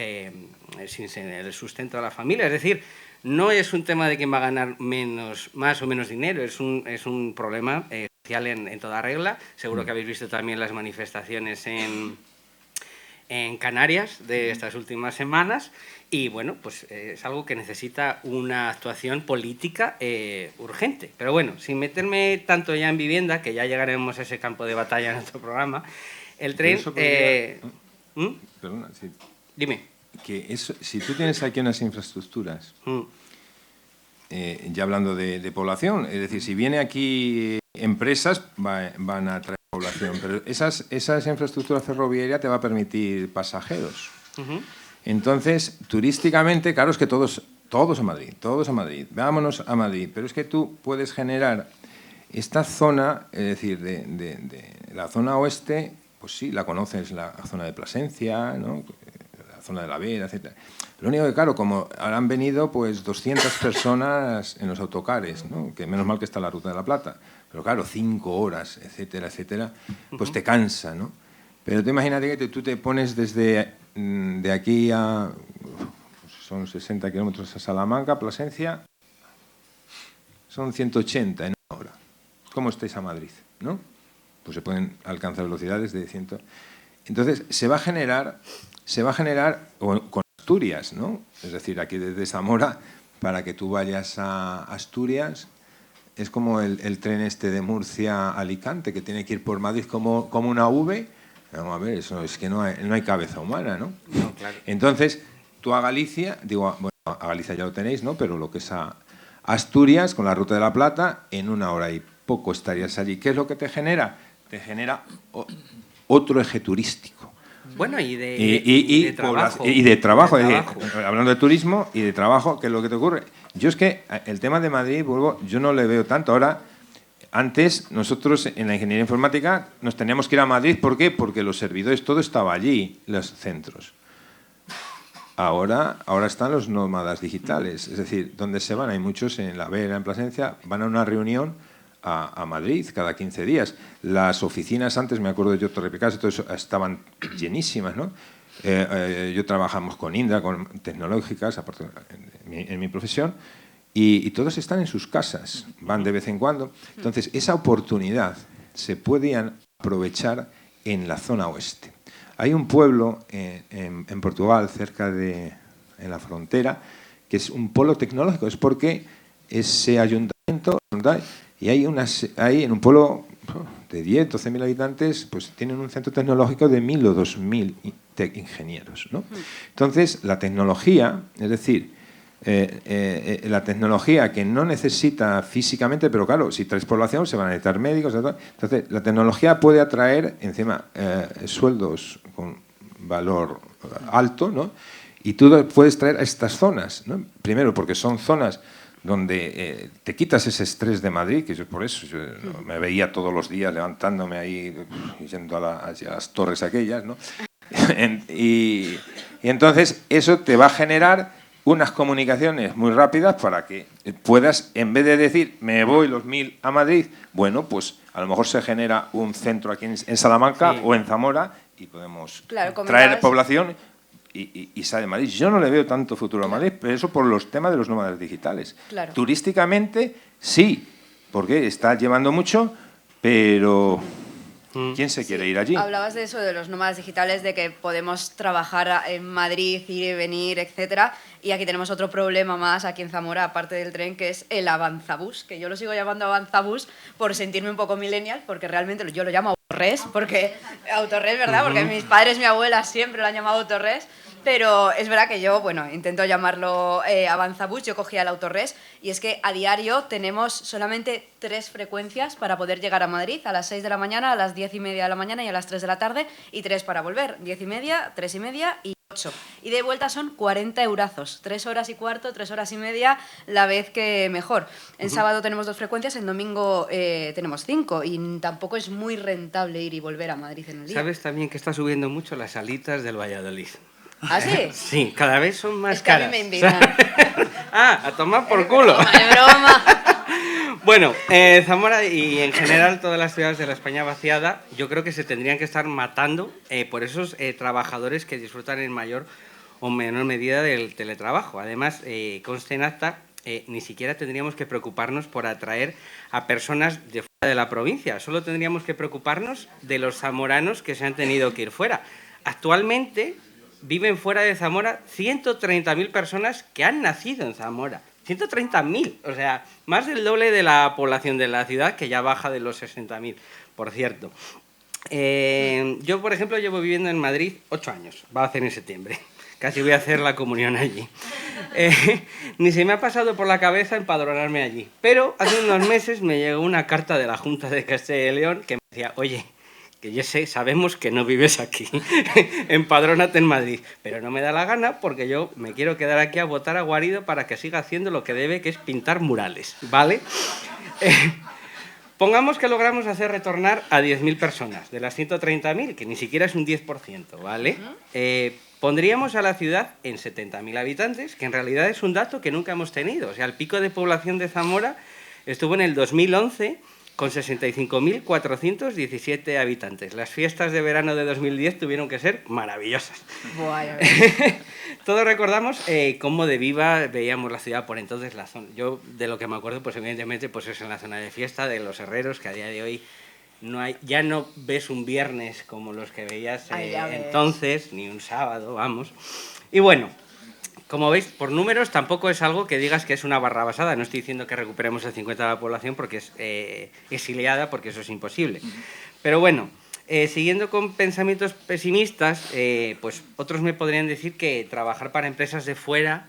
sin el sustento de la familia. Es decir, no es un tema de quién va a ganar más o menos dinero, es un problema social en toda regla. Seguro que habéis visto también las manifestaciones en Canarias de estas últimas semanas y bueno, pues es algo que necesita una actuación política urgente. Pero bueno, sin meterme tanto ya en vivienda, que ya llegaremos a ese campo de batalla en otro programa, el tren... Perdona, sí. Dime. Que eso, si tú tienes aquí unas infraestructuras, ya hablando de población, es decir, si viene aquí empresas, van a traer población, pero esas infraestructuras ferroviarias te va a permitir pasajeros. Entonces, turísticamente, claro, es que todos a Madrid, vámonos a Madrid, pero es que tú puedes generar esta zona, es decir, de la zona oeste, pues sí, la conoces, la zona de Plasencia, ¿no?, la zona de la Vera, etc. Lo único que, claro, como ahora han venido pues 200 personas en los autocares, ¿no?, que menos mal que está la Ruta de la Plata, pero claro, 5 horas, etcétera, etcétera, pues te cansa, ¿no? Pero tú imagínate que tú te pones desde de aquí a... son 60 kilómetros a Salamanca, Plasencia, son 180 en una hora. ¿Cómo estáis a Madrid, no? Pues se pueden alcanzar velocidades de 100... Entonces, se va a generar con Asturias, ¿no? Es decir, aquí desde Zamora, para que tú vayas a Asturias... Es como el tren este de Murcia a Alicante, que tiene que ir por Madrid como una V. Vamos a ver, eso es que no hay cabeza humana, ¿no? No, claro. Entonces, tú a Galicia, bueno, a Galicia ya lo tenéis, ¿no? Pero lo que es a Asturias, con la Ruta de la Plata, en una hora y poco estarías allí. ¿Qué es lo que te genera? Te genera otro eje turístico. Bueno, y de trabajo. Y de trabajo. Hablando de turismo y de trabajo, ¿qué es lo que te ocurre? Yo es que el tema de Madrid, yo no le veo tanto. Ahora, antes, nosotros en la ingeniería informática nos teníamos que ir a Madrid. ¿Por qué? Porque los servidores, todo estaba allí, los centros. Ahora están los nómadas digitales. Es decir, donde se van, hay muchos en La Vera, en Plasencia, van a una reunión a Madrid cada 15 días. Las oficinas antes, me acuerdo yo, Torre Picasso, todo eso, estaban llenísimas, ¿no? Yo trabajamos con Indra, con tecnológicas, aparte en mi profesión, y todos están en sus casas, van de vez en cuando. Entonces, esa oportunidad se puede aprovechar en la zona oeste. Hay un pueblo en Portugal, en la frontera, que es un polo tecnológico. Es porque ese ayuntamiento, y hay en un pueblo de 10, 12.000 habitantes, pues tienen un centro tecnológico de 1.000 o 2.000 ingenieros, ¿no? Entonces, la tecnología, es decir, la tecnología que no necesita físicamente, pero claro, si traes población se van a necesitar médicos, entonces la tecnología puede atraer encima sueldos con valor alto, ¿no? Y tú puedes traer a estas zonas, ¿no? Primero porque son zonas donde te quitas ese estrés de Madrid, que yo por eso me veía todos los días levantándome ahí, yendo a las torres aquellas, ¿no? y entonces eso te va a generar unas comunicaciones muy rápidas para que puedas, en vez de decir, me voy los 1.000 a Madrid, bueno, pues a lo mejor se genera un centro aquí en Salamanca, sí, o en Zamora, y podemos traer población y sale de Madrid. Yo no le veo tanto futuro a Madrid, pero eso por los temas de los nómadas digitales. Claro. Turísticamente, sí, porque está llevando mucho, pero... ¿quién se quiere ir allí? Hablabas de eso, de los nómadas digitales, de que podemos trabajar en Madrid, ir y venir, etcétera. Y aquí tenemos otro problema más, aquí en Zamora, aparte del tren, que es el avanzabús, que yo lo sigo llamando avanzabús por sentirme un poco millennial, porque realmente yo lo llamo Autorres, ¿verdad? Porque mis padres, mi abuela siempre lo han llamado Autorres. Pero es verdad que yo, bueno, intento llamarlo avanzabús, yo cogía el Autorres, y es que a diario tenemos solamente 3 frecuencias para poder llegar a Madrid, a las 6 de la mañana, a las 10:30 de la mañana y a las 3 de la tarde, y 3 para volver, 10:30, 3:30 y Y de vuelta son 40 eurazos, 3 horas y cuarto, 3 horas y media, la vez que mejor. En sábado tenemos 2 frecuencias, en domingo tenemos 5 y tampoco es muy rentable ir y volver a Madrid en el día. ¿Sabes también que está subiendo mucho las alitas del Valladolid? ¿Ah, sí? Sí, cada vez son más Es que a caras. mí me invitan. A tomar por culo. ¡De broma! Bueno, Zamora y en general todas las ciudades de la España vaciada, yo creo que se tendrían que estar matando por esos trabajadores que disfrutan en mayor o menor medida del teletrabajo. Además, conste en acta, ni siquiera tendríamos que preocuparnos por atraer a personas de fuera de la provincia. Solo tendríamos que preocuparnos de los zamoranos que se han tenido que ir fuera. Actualmente viven fuera de Zamora 130.000 personas que han nacido en Zamora. 130.000, o sea, más del doble de la población de la ciudad, que ya baja de los 60.000, por cierto. Yo, por ejemplo, llevo viviendo en Madrid 8 años, va a hacer en septiembre. Casi voy a hacer la comunión allí. Ni se me ha pasado por la cabeza empadronarme allí. Pero hace unos meses me llegó una carta de la Junta de Castilla y León que me decía, oye, que yo sé, sabemos que no vives aquí, empadrónate en Madrid, pero no me da la gana porque yo me quiero quedar aquí a votar a Guarido para que siga haciendo lo que debe, que es pintar murales, ¿vale? Pongamos que logramos hacer retornar a 10.000 personas, de las 130.000, que ni siquiera es un 10%, ¿vale? Pondríamos a la ciudad en 70.000 habitantes, que en realidad es un dato que nunca hemos tenido. O sea, el pico de población de Zamora estuvo en el 2011 con 65.417 habitantes. Las fiestas de verano de 2010 tuvieron que ser maravillosas. Buah, Todos recordamos cómo de viva veíamos la ciudad por entonces. La zona. Yo, de lo que me acuerdo, pues evidentemente pues es en la zona de fiesta de los herreros, que a día de hoy no hay, ya no ves un viernes como los que veías entonces, ni un sábado, vamos. Y bueno, como veis, por números tampoco es algo que digas que es una barra basada. No estoy diciendo que recuperemos el 50% de la población porque es exiliada, porque eso es imposible. Pero bueno, siguiendo con pensamientos pesimistas, pues otros me podrían decir que trabajar para empresas de fuera,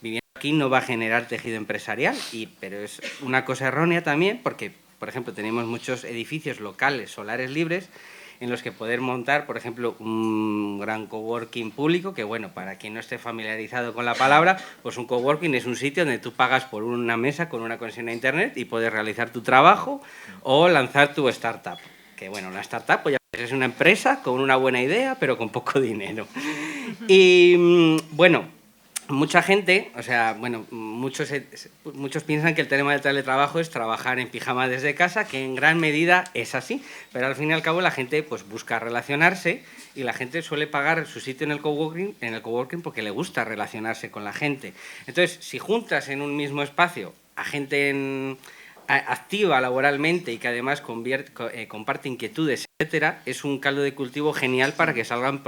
viviendo aquí, no va a generar tejido empresarial. Pero es una cosa errónea también porque, por ejemplo, tenemos muchos edificios locales, solares libres, en los que poder montar, por ejemplo, un gran coworking público, que bueno, para quien no esté familiarizado con la palabra, pues un coworking es un sitio donde tú pagas por una mesa con una conexión a internet y puedes realizar tu trabajo o lanzar tu startup. Que bueno, una startup pues ya es una empresa con una buena idea, pero con poco dinero. Y bueno, mucha gente, o sea, bueno, muchos piensan que el tema del teletrabajo es trabajar en pijama desde casa, que en gran medida es así, pero al fin y al cabo la gente pues busca relacionarse y la gente suele pagar su sitio en el coworking porque le gusta relacionarse con la gente. Entonces, si juntas en un mismo espacio a gente activa laboralmente y que además comparte inquietudes, etcétera, es un caldo de cultivo genial para que salgan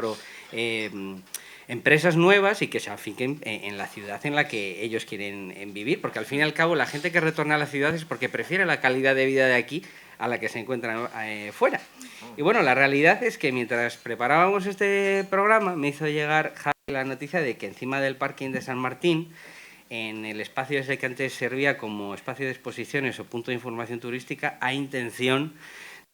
empresas nuevas y que se afinquen en la ciudad en la que ellos quieren vivir, porque al fin y al cabo la gente que retorna a la ciudad es porque prefiere la calidad de vida de aquí a la que se encuentran fuera. Y bueno, la realidad es que mientras preparábamos este programa me hizo llegar la noticia de que encima del parking de San Martín, en el espacio ese que antes servía como espacio de exposiciones o punto de información turística, hay intención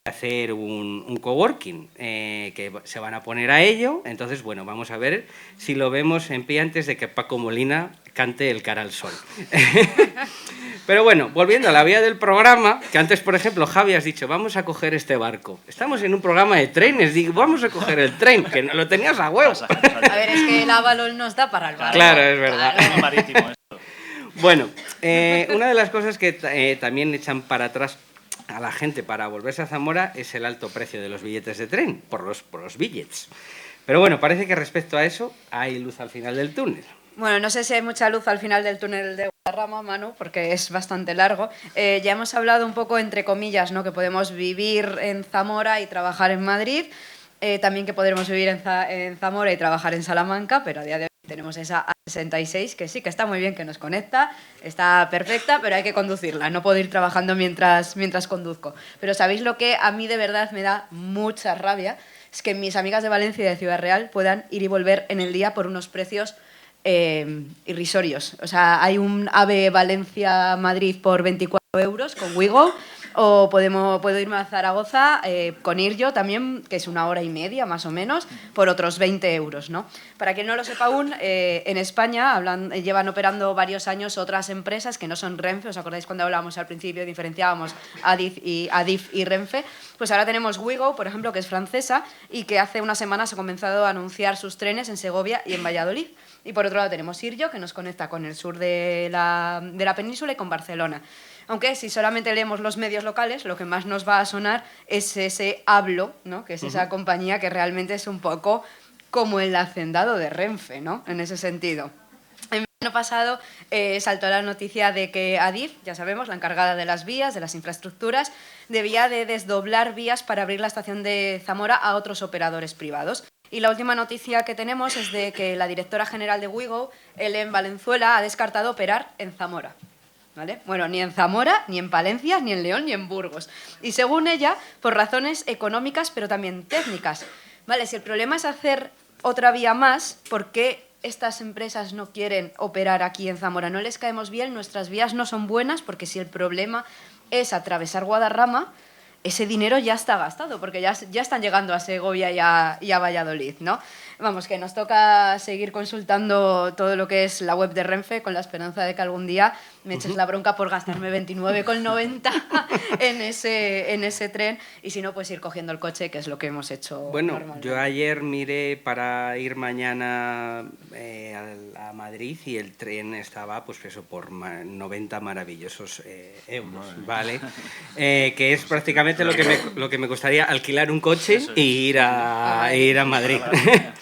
hacer un coworking, que se van a poner a ello. Entonces, bueno, vamos a ver si lo vemos en pie antes de que Paco Molina cante el cara al sol. Pero bueno, volviendo a la vía del programa, que antes, por ejemplo, Javi has dicho, vamos a coger este barco. Estamos en un programa de trenes, digo, vamos a coger el tren, que no lo tenías a huevo. A ver, es que el Avalon nos da para el barco. Claro, es verdad. Claro. Marítimo, esto. Bueno, una de las cosas que también echan para atrás a la gente para volverse a Zamora es el alto precio de los billetes de tren, por los billets. Pero bueno, parece que respecto a eso hay luz al final del túnel. Bueno, no sé si hay mucha luz al final del túnel de Guadarrama, Manu, porque es bastante largo. Ya hemos hablado un poco, entre comillas, ¿no?, que podemos vivir en Zamora y trabajar en Madrid, también que podremos vivir en Zamora y trabajar en Salamanca, pero a día de hoy tenemos esa A66, que sí, que está muy bien, que nos conecta, está perfecta, pero hay que conducirla, no puedo ir trabajando mientras conduzco. Pero ¿sabéis lo que a mí de verdad me da mucha rabia? Es que mis amigas de Valencia y de Ciudad Real puedan ir y volver en el día por unos precios irrisorios. O sea, hay un AVE Valencia-Madrid por 24 euros con Wigo O puedo irme a Zaragoza con Iryo también, que es 1 hora y media más o menos, por otros 20 euros, ¿no? Para quien no lo sepa aún, en España llevan operando varios años otras empresas que no son Renfe. ¿Os acordáis cuando hablábamos al principio, diferenciábamos Adif y Renfe? Pues ahora tenemos Wigo, por ejemplo, que es francesa y que hace unas semanas ha comenzado a anunciar sus trenes en Segovia y en Valladolid. Y por otro lado tenemos Iryo, que nos conecta con el sur de la península y con Barcelona. Aunque si solamente leemos los medios locales, lo que más nos va a sonar es ese Hablo, ¿no? Que es esa compañía que realmente es un poco como el hacendado de Renfe, ¿no? En ese sentido. El año pasado saltó la noticia de que Adif, ya sabemos, la encargada de las vías, de las infraestructuras, debía de desdoblar vías para abrir la estación de Zamora a otros operadores privados. Y la última noticia que tenemos es de que la directora general de Wigo, Helen Valenzuela, ha descartado operar en Zamora. ¿Vale? Bueno, ni en Zamora, ni en Palencia, ni en León, ni en Burgos. Y según ella, por razones económicas, pero también técnicas. Vale, si el problema es hacer otra vía más, ¿por qué estas empresas no quieren operar aquí en Zamora? ¿No les caemos bien? Nuestras vías no son buenas, porque si el problema es atravesar Guadarrama, ese dinero ya está gastado, porque ya están llegando a Segovia y a Valladolid, ¿no? Vamos, que nos toca seguir consultando todo lo que es la web de Renfe con la esperanza de que algún día me eches la bronca por gastarme 29,90 en ese tren y si no, pues ir cogiendo el coche, que es lo que hemos hecho normalmente. Yo ayer miré para ir mañana a Madrid y el tren estaba, pues eso, por 90 maravillosos euros, ¿vale? Que es prácticamente lo que me costaría alquilar un coche e ir a Madrid.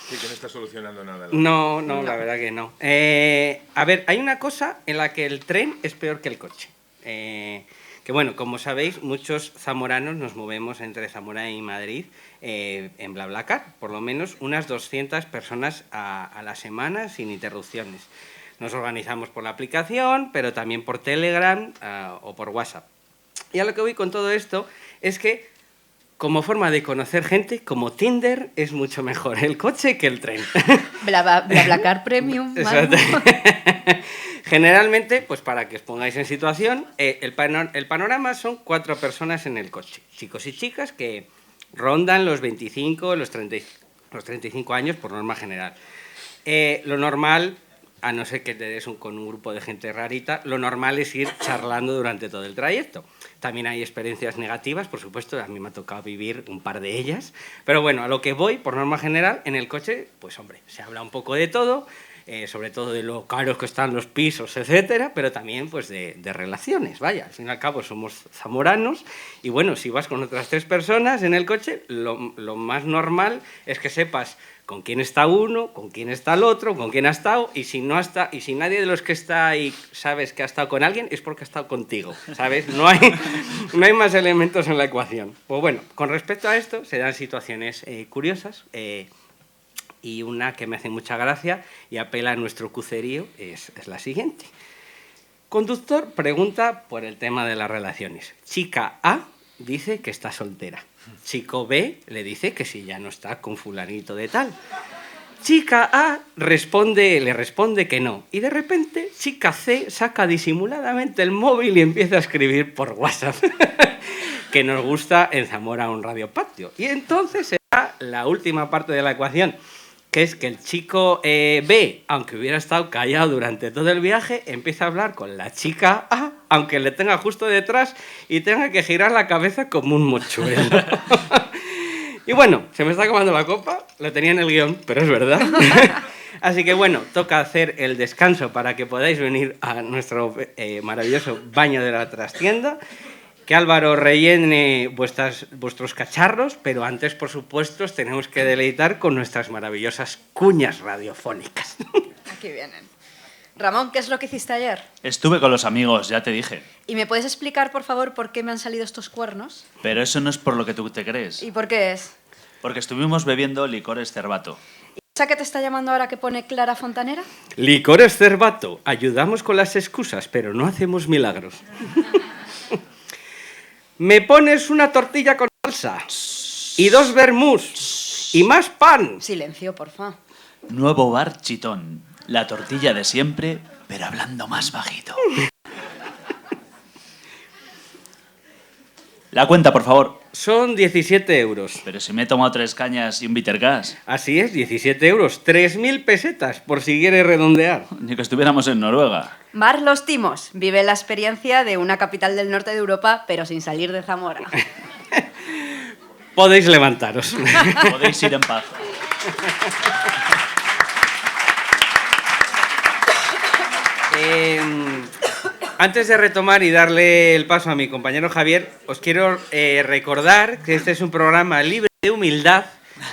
Sí, que no está solucionando nada. No, la verdad que no. A ver, hay una cosa en la que el tren es peor que el coche. Que bueno, como sabéis, muchos zamoranos nos movemos entre Zamora y Madrid en BlaBlaCar, por lo menos unas 200 personas a la semana sin interrupciones. Nos organizamos por la aplicación, pero también por Telegram o por WhatsApp. Y a lo que voy con todo esto es que como forma de conocer gente, como Tinder, es mucho mejor el coche que el tren. BlaBlaCar Premium. Generalmente, pues para que os pongáis en situación, el panorama son 4 personas en el coche, chicos y chicas que rondan los 25, los 35 años por norma general. Lo normal, a no ser que te des con un grupo de gente rarita, lo normal es ir charlando durante todo el trayecto. También hay experiencias negativas, por supuesto, a mí me ha tocado vivir un par de ellas, pero bueno, a lo que voy, por norma general, en el coche, pues hombre, se habla un poco de todo, sobre todo de lo caros que están los pisos, etcétera, pero también pues de relaciones, vaya, al fin y al cabo somos zamoranos y bueno, si vas con otras 3 personas en el coche, lo más normal es que sepas con quién está uno, con quién está el otro, con quién ha estado, y si nadie de los que está ahí sabes que ha estado con alguien, es porque ha estado contigo, ¿sabes? No hay más elementos en la ecuación. Pues bueno, con respecto a esto, se dan situaciones curiosas, y una que me hace mucha gracia y apela a nuestro cucerío es la siguiente. Conductor pregunta por el tema de las relaciones. Chica A dice que está soltera. Chico B le dice que si ya no está con fulanito de tal. Chica A le responde que no. Y de repente, chica C saca disimuladamente el móvil y empieza a escribir por WhatsApp. Que nos gusta en Zamora un radio patio. Y entonces se da la última parte de la ecuación, que es que el chico B, aunque hubiera estado callado durante todo el viaje, empieza a hablar con la chica A, aunque le tenga justo detrás y tenga que girar la cabeza como un mochuelo. Y bueno, se me está acabando la copa, lo tenía en el guión, pero es verdad. Así que bueno, toca hacer el descanso para que podáis venir a nuestro maravilloso baño de la trastienda. Que Álvaro rellene vuestros cacharros, pero antes, por supuesto, os tenemos que deleitar con nuestras maravillosas cuñas radiofónicas. Aquí vienen. Ramón, ¿qué es lo que hiciste ayer? Estuve con los amigos, ya te dije. ¿Y me puedes explicar, por favor, por qué me han salido estos cuernos? Pero eso no es por lo que tú te crees. ¿Y por qué es? Porque estuvimos bebiendo licores Cervato. ¿Y esa que te está llamando ahora que pone Clara Fontanera? Licores Cervato. Ayudamos con las excusas, pero no hacemos milagros. Me pones una tortilla con salsa y 2 vermús y más pan. Silencio, porfa. Nuevo bar Chitón. La tortilla de siempre, pero hablando más bajito. La cuenta, por favor. Son 17 euros. Pero si me he tomado 3 cañas y un bitter gas. Así es, 17 euros. 3.000 pesetas, por si quieres redondear. Ni que estuviéramos en Noruega. Mar Los Timos vive la experiencia de una capital del norte de Europa, pero sin salir de Zamora. Podéis levantaros. Podéis ir en paz. Antes de retomar y darle el paso a mi compañero Javier, os quiero recordar que este es un programa libre de humildad,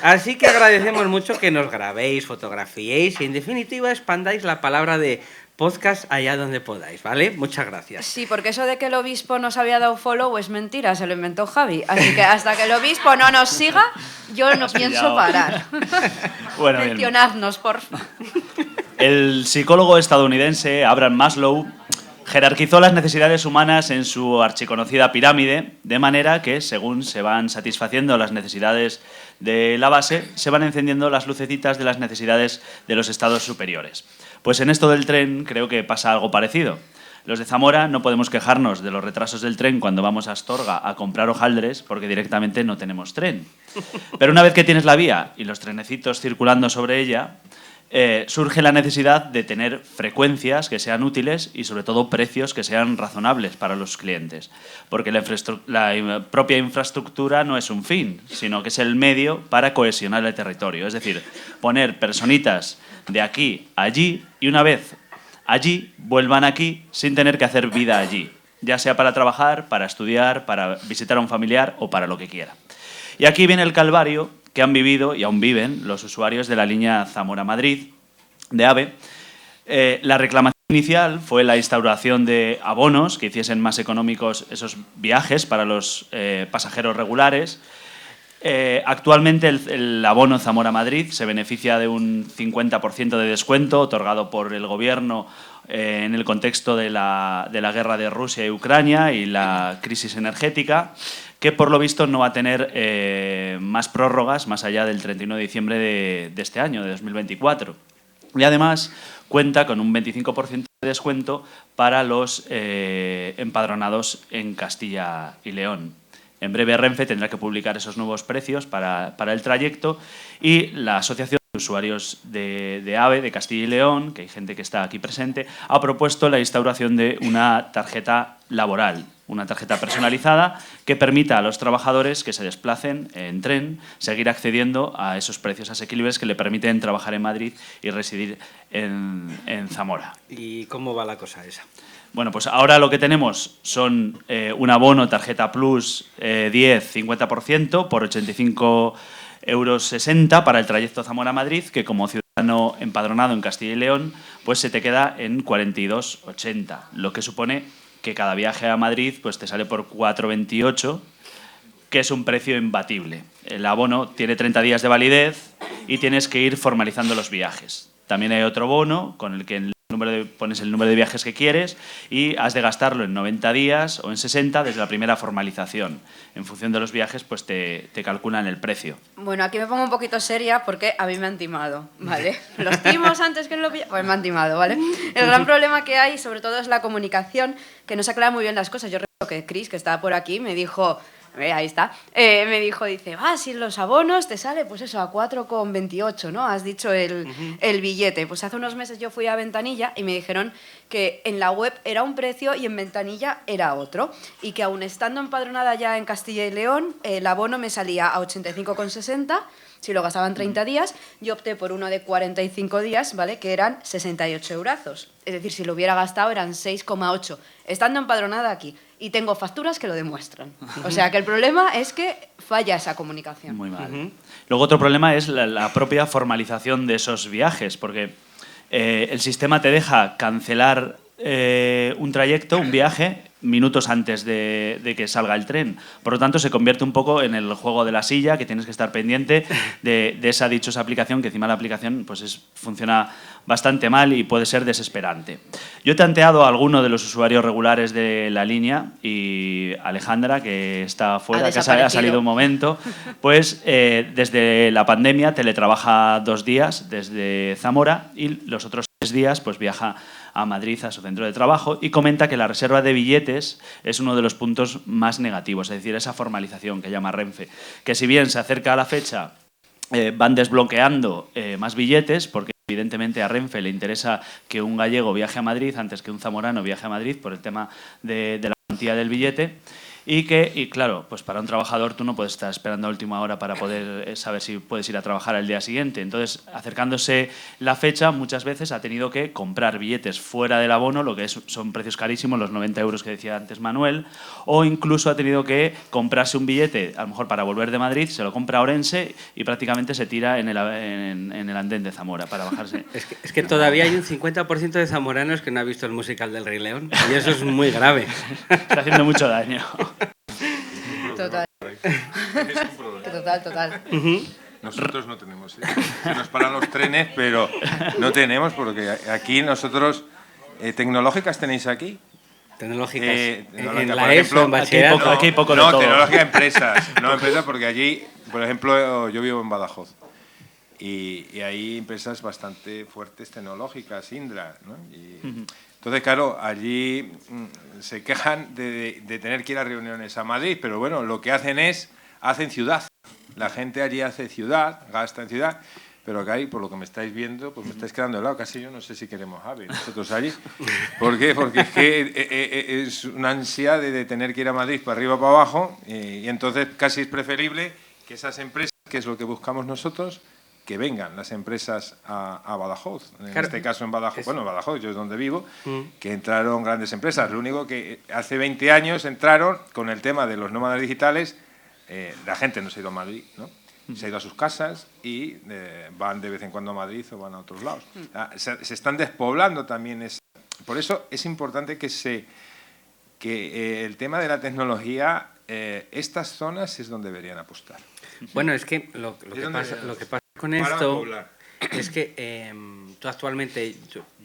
así que agradecemos mucho que nos grabéis, fotografiéis y en definitiva expandáis la palabra de podcast allá donde podáis, ¿vale? Muchas gracias. Sí, porque eso de que el obispo nos había dado follow es mentira, se lo inventó Javi. Así que hasta que el obispo no nos siga, yo no pienso parar. Bueno, mencionadnos, porfa. El psicólogo estadounidense Abraham Maslow jerarquizó las necesidades humanas en su archiconocida pirámide, de manera que, según se van satisfaciendo las necesidades de la base, se van encendiendo las lucecitas de las necesidades de los estados superiores. Pues en esto del tren creo que pasa algo parecido. Los de Zamora no podemos quejarnos de los retrasos del tren cuando vamos a Astorga a comprar hojaldres porque directamente no tenemos tren. Pero una vez que tienes la vía y los trenecitos circulando sobre ella, surge la necesidad de tener frecuencias que sean útiles y sobre todo precios que sean razonables para los clientes. Porque la propia infraestructura no es un fin, sino que es el medio para cohesionar el territorio. Es decir, poner personitas de aquí a allí y una vez allí vuelvan aquí sin tener que hacer vida allí, ya sea para trabajar, para estudiar, para visitar a un familiar o para lo que quiera. Y aquí viene el calvario que han vivido y aún viven los usuarios de la línea Zamora-Madrid de AVE. La reclamación inicial fue la instauración de abonos que hiciesen más económicos esos viajes para los pasajeros regulares. Actualmente el abono Zamora-Madrid se beneficia de un 50% de descuento otorgado por el Gobierno en el contexto de la guerra de Rusia y Ucrania y la crisis energética, que por lo visto no va a tener más prórrogas más allá del 31 de diciembre de este año, de 2024. Y además cuenta con un 25% de descuento para los empadronados en Castilla y León. En breve Renfe tendrá que publicar esos nuevos precios para el trayecto y la Asociación de Usuarios de AVE de Castilla y León, que hay gente que está aquí presente, ha propuesto la instauración de una tarjeta laboral, una tarjeta personalizada que permita a los trabajadores que se desplacen en tren seguir accediendo a esos precios asequibles que le permiten trabajar en Madrid y residir en Zamora. ¿Y cómo va la cosa esa? Bueno, pues ahora lo que tenemos son un abono tarjeta Plus 50% por 85,60 € para el trayecto Zamora-Madrid, que como ciudadano empadronado en Castilla y León, pues se te queda en 42,80, lo que supone que cada viaje a Madrid pues te sale por 4,28, que es un precio imbatible. El abono tiene 30 días de validez y tienes que ir formalizando los viajes. También hay otro bono con el que pones el número de viajes que quieres y has de gastarlo en 90 días o en 60 desde la primera formalización. En función de los viajes, pues te calculan el precio. Bueno, aquí me pongo un poquito seria porque a mí me han timado, ¿vale? Los timos antes que no lo pillan, pues me han timado, ¿vale? El gran problema que hay, sobre todo, es la comunicación, que no se aclaran muy bien las cosas. Yo recuerdo que Chris, que estaba por aquí, me dijo... ahí está. Me dijo, dice, si los abonos te sale, pues eso, a 4,28, ¿no? Has dicho el billete. Pues hace unos meses yo fui a Ventanilla y me dijeron que en la web era un precio y en Ventanilla era otro. Y que aún estando empadronada ya en Castilla y León, el abono me salía a 85,60, si lo gastaba en 30 días. Yo opté por uno de 45 días, ¿vale? Que eran 68 eurazos. Es decir, si lo hubiera gastado eran 6,8, estando empadronada aquí. Y tengo facturas que lo demuestran. O sea, que el problema es que falla esa comunicación. Muy mal. Luego otro problema es la propia formalización de esos viajes, porque el sistema te deja cancelar un trayecto, un viaje, minutos antes de que salga el tren. Por lo tanto, se convierte un poco en el juego de la silla, que tienes que estar pendiente de esa dichosa aplicación, que encima la aplicación pues funciona bastante mal y puede ser desesperante. Yo he tanteado a alguno de los usuarios regulares de la línea y Alejandra, que está fuera, que ha salido un momento, pues desde la pandemia teletrabaja 2 días desde Zamora y los otros 3 días pues viaja a Madrid, a su centro de trabajo, y comenta que la reserva de billetes es uno de los puntos más negativos, es decir, esa formalización que llama Renfe, que si bien se acerca a la fecha, van desbloqueando más billetes, porque evidentemente a Renfe le interesa que un gallego viaje a Madrid antes que un zamorano viaje a Madrid por el tema de la cuantía del billete. Y claro, pues para un trabajador tú no puedes estar esperando a última hora para poder saber si puedes ir a trabajar al día siguiente. Entonces, acercándose la fecha, muchas veces ha tenido que comprar billetes fuera del abono, lo que son precios carísimos, los 90 euros que decía antes Manuel, o incluso ha tenido que comprarse un billete, a lo mejor para volver de Madrid, se lo compra a Orense y prácticamente se tira en el andén de Zamora para bajarse. Es que todavía hay un 50% de zamoranos que no ha visto el musical del Rey León, y eso es muy grave. Está haciendo mucho daño. Total. Total. Nosotros no tenemos. Se nos paran los trenes, pero no tenemos, porque aquí nosotros... ¿Tecnológicas tenéis aquí? Tecnológicas. Tecnológica, en la por ESO, ejemplo, en bachillerato. aquí hay poco de todo. Tecnológica empresas. No empresas, porque allí, por ejemplo, yo vivo en Badajoz. Y hay empresas bastante fuertes tecnológicas, Indra, ¿no? Entonces, claro, allí se quejan de tener que ir a reuniones a Madrid, pero bueno, lo que hacen ciudad. La gente allí hace ciudad, gasta en ciudad, pero que hay, por lo que me estáis viendo, pues me estáis quedando de lado. Casi yo no sé si queremos AVE nosotros allí. ¿Por qué? Porque es que es una ansia de tener que ir a Madrid para arriba o para abajo, y entonces casi es preferible que esas empresas, que es lo que buscamos nosotros, que vengan las empresas a Badajoz. En este caso en Badajoz, bueno, en Badajoz, yo es donde vivo, que entraron grandes empresas. Lo único que hace 20 años entraron con el tema de los nómadas digitales, la gente no se ha ido a Madrid, ¿no? Se ha ido a sus casas y van de vez en cuando a Madrid o van a otros lados. Se están despoblando también. Por eso es importante que el tema de la tecnología, estas zonas es donde deberían apostar. Bueno, es que lo que pasa con esto es que tú actualmente,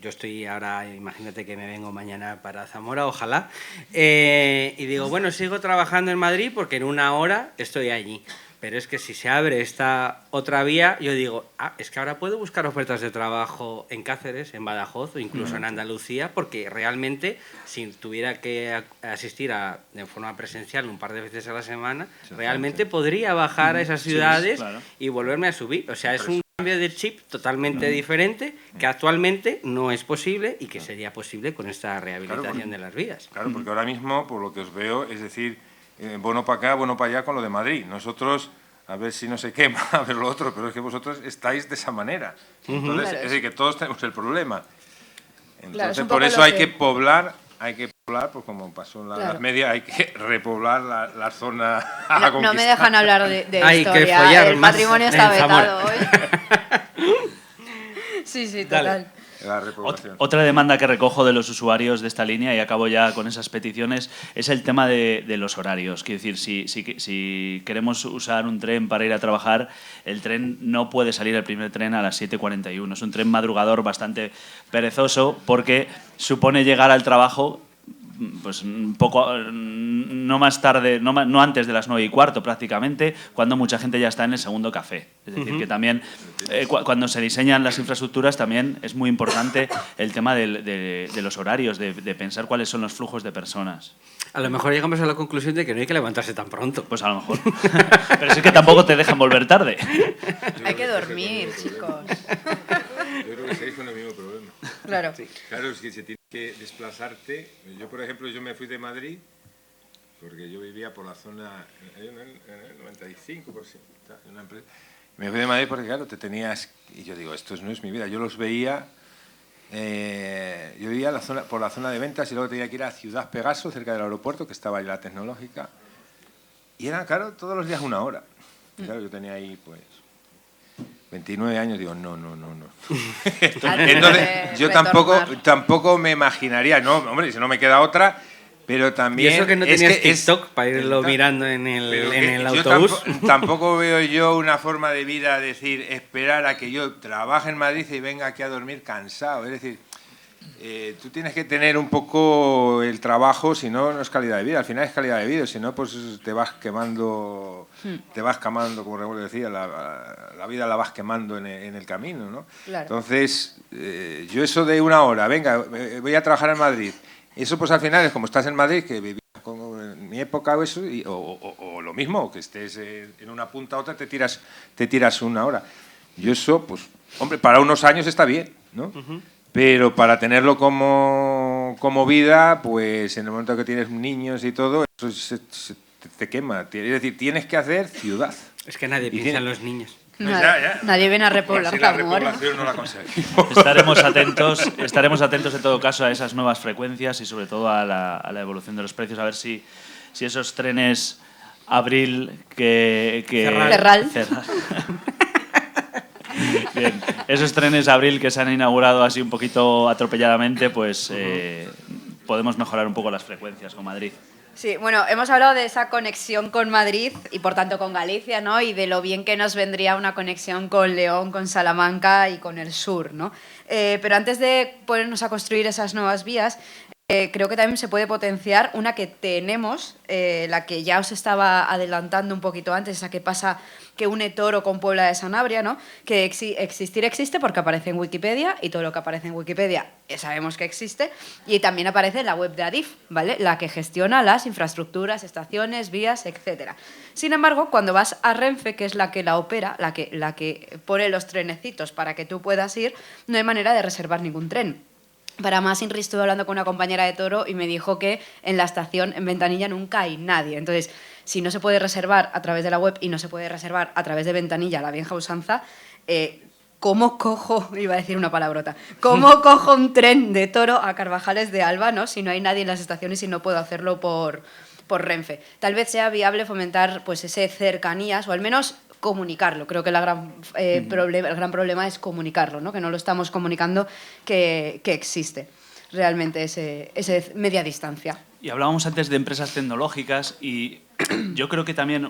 yo estoy ahora, imagínate que me vengo mañana para Zamora, ojalá, y digo, bueno, sigo trabajando en Madrid porque en una hora estoy allí. Pero es que si se abre esta otra vía, yo digo, es que ahora puedo buscar ofertas de trabajo en Cáceres, en Badajoz o incluso en Andalucía, porque realmente si tuviera que asistir de forma presencial un par de veces a la semana, realmente podría bajar a esas ciudades y volverme a subir. O sea, es un cambio de chip totalmente diferente que actualmente no es posible y que sería posible con esta rehabilitación de las vías. Claro, porque ahora mismo, por lo que os veo, es decir, bueno para acá, bueno para allá con lo de Madrid. Nosotros, a ver si no se quema, a ver lo otro, pero es que vosotros estáis de esa manera. Entonces, es decir, que todos tenemos el problema. Entonces, por eso hay que poblar, pues como pasó en la Edad Media, hay que repoblar la zona a conquistar. No me dejan hablar de hay historia. Que follar el más patrimonio está vetado hoy. Sí, total. Dale. La repoblación. Otra demanda que recojo de los usuarios de esta línea, y acabo ya con esas peticiones, es el tema de los horarios. Quiero decir, si queremos usar un tren para ir a trabajar, el tren no puede salir el primer tren a las 7:41. Es un tren madrugador bastante perezoso porque supone llegar al trabajo pues un poco, no más tarde, no antes de las 9:15 prácticamente, cuando mucha gente ya está en el segundo café. Es decir, que también cuando se diseñan las infraestructuras también es muy importante el tema de los horarios, de pensar cuáles son los flujos de personas. A lo mejor llegamos a la conclusión de que no hay que levantarse tan pronto. Pues a lo mejor. Pero es que tampoco te dejan volver tarde. Hay que dormir, chicos. Yo creo que seguís con el mismo problema. Claro. Sí. Claro, es que se tiene que desplazarte. Yo, por ejemplo, me fui de Madrid porque yo vivía por la zona, en el 95%, en una empresa. Me fui de Madrid porque, claro, te tenías... Y yo digo, esto no es mi vida. Yo los veía... yo vivía por la zona de ventas y luego tenía que ir a Ciudad Pegaso, cerca del aeropuerto, que estaba ahí la tecnológica. Y era, claro, todos los días una hora. Y claro, yo tenía ahí, pues... 29 años, digo, no. Entonces, yo tampoco me imaginaría, no, hombre, si no me queda otra, pero también... Y eso que no tenías TikTok para irlo mirando en el autobús. Tampoco veo yo una forma de vida, decir, esperar a que yo trabaje en Madrid y venga aquí a dormir cansado. Es decir, Tú tienes que tener un poco el trabajo, si no, no es calidad de vida. Al final es calidad de vida, si no, pues te vas quemando, como Revuelo decía, la vida la vas quemando en el camino, ¿no? Claro. Entonces, yo eso de 1 hora, venga, voy a trabajar en Madrid. Eso pues al final es como estás en Madrid, que vivía como en mi época o eso, o lo mismo, que estés en una punta a otra, te tiras 1 hora. Yo eso, pues, hombre, para unos años está bien, ¿no? Pero para tenerlo como vida, pues en el momento que tienes niños y todo, eso te quema. Es decir, tienes que hacer ciudad. Es que nadie piensa en los niños. Nadie viene a repoblar Si la Zamora. repoblación no la conseguimos. Estaremos atentos en todo caso a esas nuevas frecuencias y sobre todo a la evolución de los precios, a ver si esos trenes Abril Cerral. Bien. Esos trenes Abril que se han inaugurado así un poquito atropelladamente, pues podemos mejorar un poco las frecuencias con Madrid. Sí, bueno, hemos hablado de esa conexión con Madrid y por tanto con Galicia, ¿no? Y de lo bien que nos vendría una conexión con León, con Salamanca y con el sur, ¿no? Pero antes de ponernos a construir esas nuevas vías, creo que también se puede potenciar una que tenemos, la que ya os estaba adelantando un poquito antes, esa que pasa que une Toro con Puebla de Sanabria, ¿no? Que existir existe porque aparece en Wikipedia y todo lo que aparece en Wikipedia sabemos que existe y también aparece en la web de Adif, ¿vale? La que gestiona las infraestructuras, estaciones, vías, etc. Sin embargo, cuando vas a Renfe, que es la que la opera, la que pone los trenecitos para que tú puedas ir, no hay manera de reservar ningún tren. Para más, Inri, estuve hablando con una compañera de Toro y me dijo que en la estación, en Ventanilla, nunca hay nadie. Entonces, si no se puede reservar a través de la web y no se puede reservar a través de Ventanilla, la vieja usanza, ¿cómo cojo, iba a decir una palabrota, cómo cojo un tren de Toro a Carvajales de Alba, ¿no? Si no hay nadie en las estaciones y no puedo hacerlo por Renfe? Tal vez sea viable fomentar pues ese cercanías o al menos comunicarlo. Creo que el gran problema es comunicarlo, ¿no? Que no lo estamos comunicando que existe realmente ese media distancia. Y hablábamos antes de empresas tecnológicas y yo creo que también,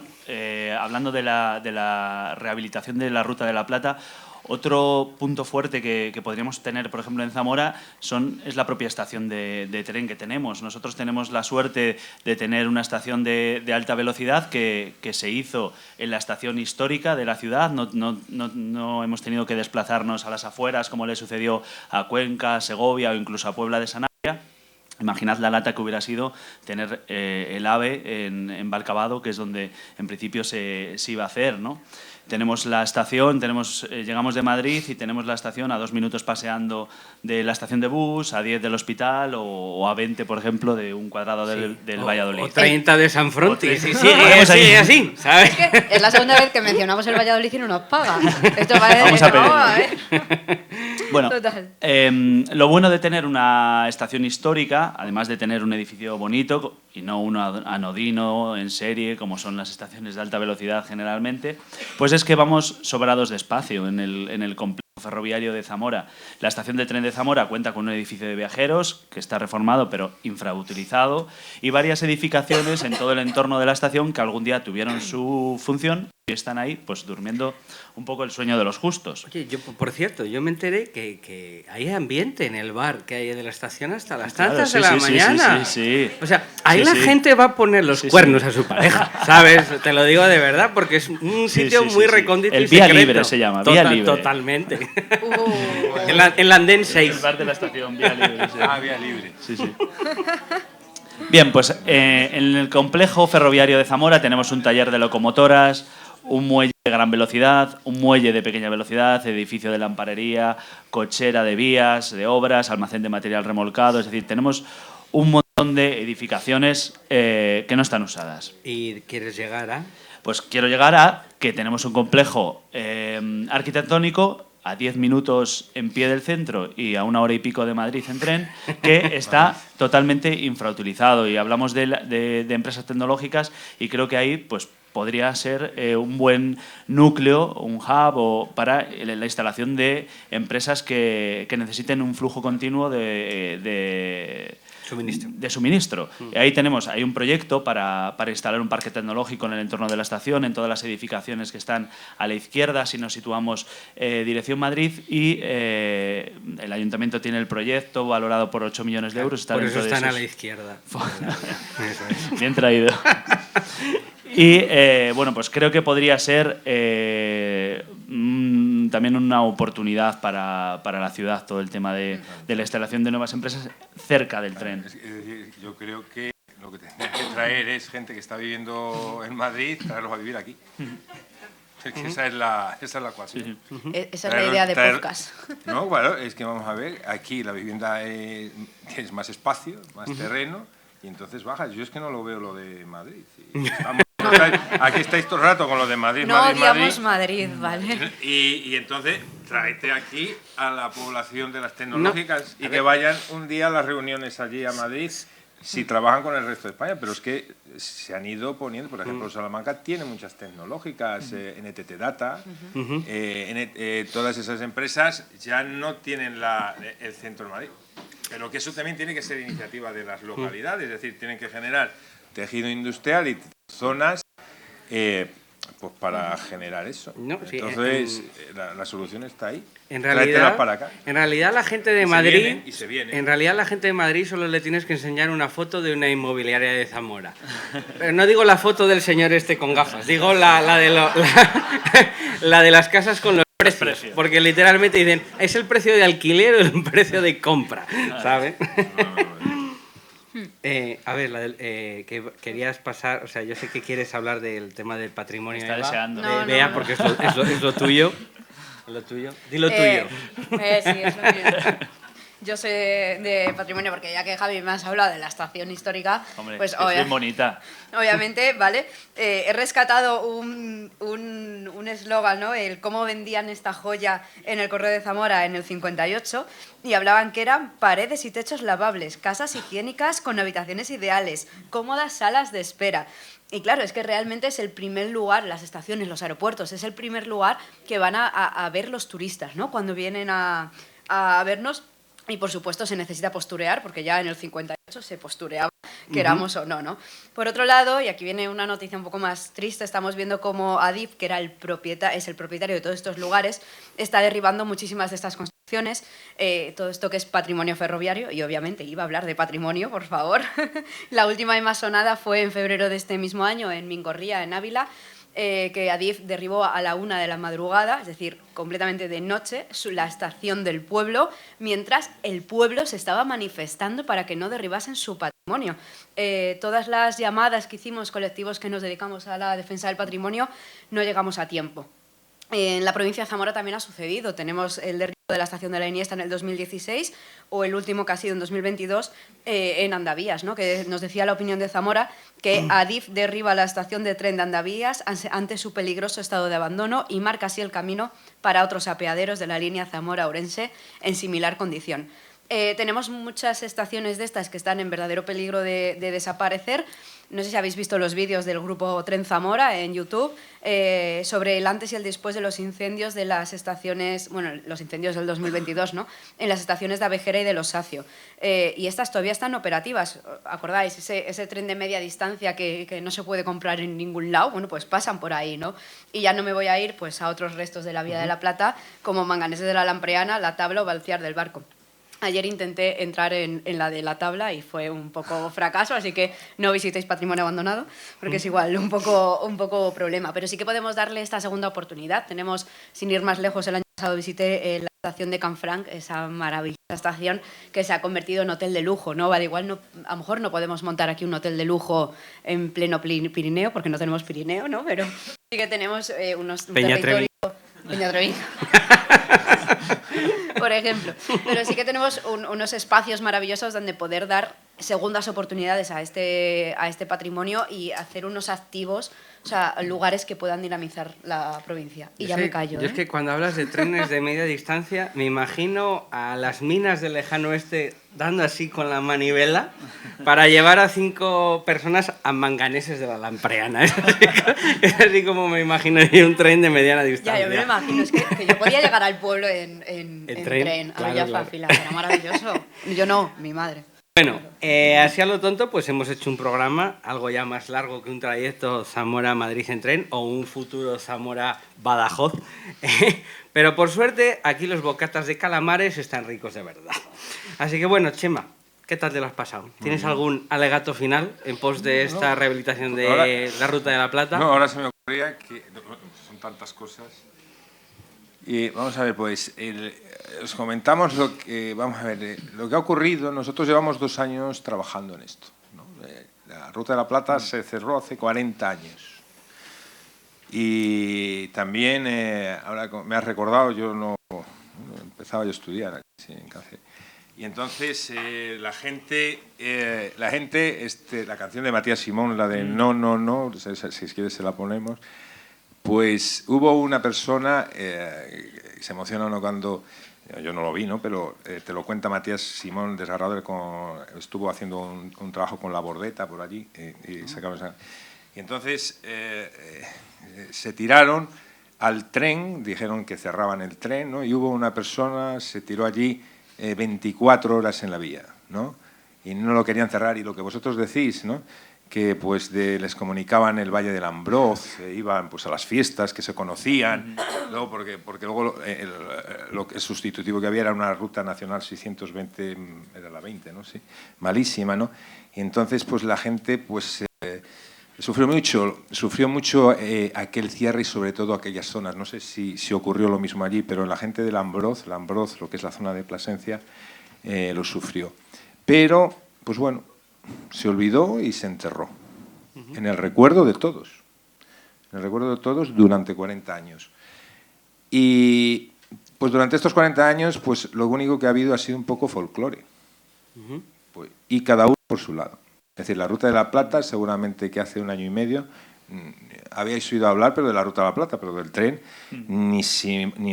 hablando de la rehabilitación de la Ruta de la Plata, otro punto fuerte que podríamos tener, por ejemplo, en Zamora es la propia estación de tren que tenemos. Nosotros tenemos la suerte de tener una estación de alta velocidad que se hizo en la estación histórica de la ciudad. No hemos tenido que desplazarnos a las afueras como le sucedió a Cuenca, Segovia o incluso a Puebla de Sanabria. Imaginad la lata que hubiera sido tener el AVE en Valcavado, que es donde en principio se iba a hacer, ¿no? Tenemos la estación, llegamos de Madrid y tenemos la estación a 2 minutos paseando de la estación de bus, a 10 del hospital o a 20, por ejemplo, de un cuadrado del Valladolid. O 30 de San Frontis. Sí, sigue así, ¿sabes? Es la segunda vez que mencionamos el Valladolid y no nos paga. Esto parece Vamos a pedir. Bueno, lo bueno de tener una estación histórica, además de tener un edificio bonito y no uno anodino en serie, como son las estaciones de alta velocidad generalmente, pues es que vamos sobrados de espacio en el complejo ferroviario de Zamora. La estación de tren de Zamora cuenta con un edificio de viajeros que está reformado pero infrautilizado y varias edificaciones en todo el entorno de la estación que algún día tuvieron su función y están ahí pues durmiendo un poco el sueño de los justos. Oye, por cierto, yo me enteré que hay ambiente en el bar que hay de la estación hasta las tantas de la mañana. Sí. O sea, ahí la gente va a poner los cuernos a su pareja, ¿sabes? Te lo digo de verdad, porque es un sitio muy recóndito y secreto. El Vía Libre se llama, Vía Libre. Totalmente. En la andén 6. El bar de la estación, Vía Libre. Sí. Vía Libre. Sí. Bien, pues en el complejo ferroviario de Zamora tenemos un taller de locomotoras, un muelle de gran velocidad, un muelle de pequeña velocidad, edificio de lamparería, cochera de vías, de obras, almacén de material remolcado. Es decir, tenemos un montón de edificaciones que no están usadas. ¿Y quieres llegar a...? Pues quiero llegar a que tenemos un complejo arquitectónico a 10 minutos en pie del centro y a 1 hora y pico de Madrid en tren, que está totalmente infrautilizado. Y hablamos de empresas tecnológicas y creo que ahí pues podría ser un buen núcleo, un hub para la instalación de empresas que necesiten un flujo continuo de suministro. Ahí hay un proyecto para instalar un parque tecnológico en el entorno de la estación, en todas las edificaciones que están a la izquierda, si nos situamos dirección Madrid, y el ayuntamiento tiene el proyecto valorado por 8 millones de euros. Por eso están a la izquierda. Bien traído. Y bueno, pues creo que podría ser también una oportunidad para la ciudad, todo el tema de la instalación de nuevas empresas cerca del tren. Es decir, yo creo que lo que tendría que traer es gente que está viviendo en Madrid, traerlos a vivir aquí. Es que esa es la ecuación. Esa es la idea de podcast. No, bueno, es que vamos a ver, aquí la vivienda tienes más espacio, más terreno, y entonces bajas. Yo es que no lo veo lo de Madrid. Aquí estáis todo el rato con lo de Madrid, no Madrid, odiamos Madrid, ¿vale? Y entonces tráete aquí a la población de las tecnológicas y que vayan un día a las reuniones allí a Madrid si trabajan con el resto de España. Pero es que se han ido poniendo, por ejemplo, Salamanca tiene muchas tecnológicas, NTT Data, todas esas empresas ya no tienen el centro en Madrid. Pero que eso también tiene que ser iniciativa de las localidades, es decir, tienen que generar tejido industrial y zonas pues para generar eso. No, sí, entonces, la solución está ahí. En realidad, para acá. En realidad la gente de Madrid, se viene. En realidad la gente de Madrid solo le tienes que enseñar una foto de una inmobiliaria de Zamora. Pero no digo la foto del señor este con gafas, digo la de las casas con los precios, porque literalmente dicen, ¿es el precio de alquiler o el precio de compra? ¿Sabes? A ver, que querías pasar, o sea, yo sé que quieres hablar del tema del patrimonio. Está deseando. Bea, porque es lo tuyo. Lo tuyo. Di lo tuyo. Sí, es lo mío. Yo soy de patrimonio, porque ya que Javi me has hablado de la estación histórica, hombre, pues es bien bonita. Obviamente, ¿vale? He rescatado un eslogan, ¿no? El cómo vendían esta joya en el Correo de Zamora en el 58, y hablaban que eran paredes y techos lavables, casas higiénicas con habitaciones ideales, cómodas salas de espera. Y claro, es que realmente es el primer lugar, las estaciones, los aeropuertos, es el primer lugar que van a ver los turistas, ¿no? Cuando vienen a vernos. Y por supuesto se necesita posturear, porque ya en el 58 se postureaba, queramos o no, ¿no? Por otro lado, y aquí viene una noticia un poco más triste, estamos viendo cómo Adif, que era es el propietario de todos estos lugares, está derribando muchísimas de estas construcciones, todo esto que es patrimonio ferroviario, y obviamente iba a hablar de patrimonio, por favor. La última y más sonada fue en febrero de este mismo año, en Mingorría, en Ávila, que Adif derribó a la 1 de la madrugada, es decir, completamente de noche, la estación del pueblo, mientras el pueblo se estaba manifestando para que no derribasen su patrimonio. Todas las llamadas que hicimos, colectivos que nos dedicamos a la defensa del patrimonio, no llegamos a tiempo. En la provincia de Zamora también ha sucedido. Tenemos el derribo de la estación de la Iniesta en el 2016 o el último que ha sido en 2022 en Andavías, ¿no? Que nos decía la opinión de Zamora que Adif derriba la estación de tren de Andavías ante su peligroso estado de abandono y marca así el camino para otros apeaderos de la línea Zamora-Ourense en similar condición. Tenemos muchas estaciones de estas que están en verdadero peligro de desaparecer. No sé si habéis visto los vídeos del grupo Tren Zamora en YouTube sobre el antes y el después de los incendios de las estaciones, bueno, los incendios del 2022, ¿no? En las estaciones de Abejera y de Los Sacio. Y estas todavía están operativas. ¿Acordáis? Ese tren de media distancia que no se puede comprar en ningún lado, bueno, pues pasan por ahí, ¿no? Y ya no me voy a ir pues, a otros restos de la Vía de la Plata, como Manganeses de la Lampreana, La Tabla o Balciar del Barco. Ayer intenté entrar en la de La Tabla y fue un poco fracaso, así que no visitéis patrimonio abandonado, porque es igual un poco problema. Pero sí que podemos darle esta segunda oportunidad. Tenemos, sin ir más lejos, el año pasado visité la estación de Canfranc, esa maravillosa estación que se ha convertido en hotel de lujo, ¿no? Vale, igual no, a lo mejor no podemos montar aquí un hotel de lujo en pleno Pirineo, porque no tenemos Pirineo, ¿no? Pero sí que tenemos un territorio... Peña Trevi. Por ejemplo. Pero sí que tenemos unos espacios maravillosos donde poder dar segundas oportunidades a este patrimonio y hacer unos activos, o sea, lugares que puedan dinamizar la provincia. Y ya me callo. Yo es que cuando hablas de trenes de media distancia, me imagino a las minas del lejano oeste dando así con la manivela para llevar a 5 personas a Manganeses de la Lampreana. Es así como me imagino un tren de mediana distancia. Ya, yo me lo imagino. Es que yo podía llegar al pueblo en tren, claro, a Villafácila. Era maravilloso. Yo no, mi madre. Bueno, así a lo tonto, pues hemos hecho un programa algo ya más largo que un trayecto Zamora-Madrid en tren o un futuro Zamora-Badajoz. Pero por suerte, aquí los bocatas de calamares están ricos de verdad. Así que bueno, Chema, ¿qué tal te lo has pasado? ¿Tienes algún alegato final en pos de esta rehabilitación de la Ruta de la Plata? No, ahora se me ocurría que son tantas cosas. Y vamos a ver, pues, os comentamos lo que, lo que ha ocurrido. Nosotros llevamos 2 años trabajando en esto, ¿no? La Ruta de la Plata se cerró hace 40 años. Y también, ahora me has recordado, yo no empezaba yo a estudiar aquí en Cáceres. Y entonces la canción de Matías Simón, la de No, no, no, si quieres se la ponemos. Pues hubo una persona que se emociona uno cuando, yo no lo vi, ¿no? Pero te lo cuenta Matías Simón Desgarrado, estuvo haciendo un trabajo con la Bordeta por allí y entonces se tiraron al tren, dijeron que cerraban el tren, ¿no? Y hubo una persona, se tiró allí 24 horas en la vía, ¿no? Y no lo querían cerrar, y lo que vosotros decís, ¿no? Que pues les comunicaban el Valle del Ambroz, iban pues a las fiestas que se conocían, luego porque luego el sustitutivo que había era una ruta nacional 620, era la 20, ¿no? Sí, malísima, ¿no? Y entonces pues la gente pues sufrió mucho aquel cierre y sobre todo aquellas zonas. No sé si ocurrió lo mismo allí, pero la gente del Ambroz, lo que es la zona de Plasencia, lo sufrió. Pero pues bueno, se olvidó y se enterró, en el recuerdo de todos, durante 40 años. Y pues durante estos 40 años, pues lo único que ha habido ha sido un poco folclore, pues, y cada uno por su lado. Es decir, la Ruta de la Plata, seguramente que hace 1 año y medio, habíais oído hablar, pero de la Ruta de la Plata, pero del tren, ni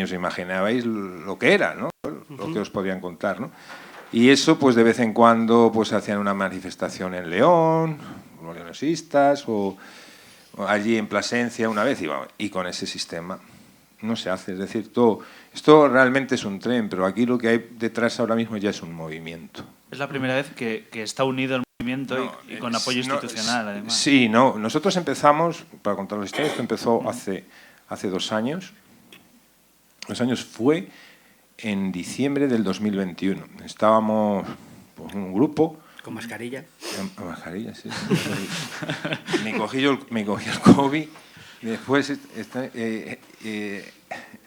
os imaginabais lo que era, ¿no? Lo que os podían contar, ¿no? Y eso, pues de vez en cuando, pues hacían una manifestación en León, los leonesistas, o allí en Plasencia una vez, y con ese sistema no se hace. Es decir, esto realmente es un tren, pero aquí lo que hay detrás ahora mismo ya es un movimiento. Es la primera vez que está unido el movimiento y con apoyo institucional, además. Sí, no. Nosotros empezamos, para contar la historia, esto empezó hace 2 años. 2 años fue en diciembre del 2021. Estábamos pues, un grupo. ¿Con mascarilla? Con mascarilla, sí. me cogí el COVID y después,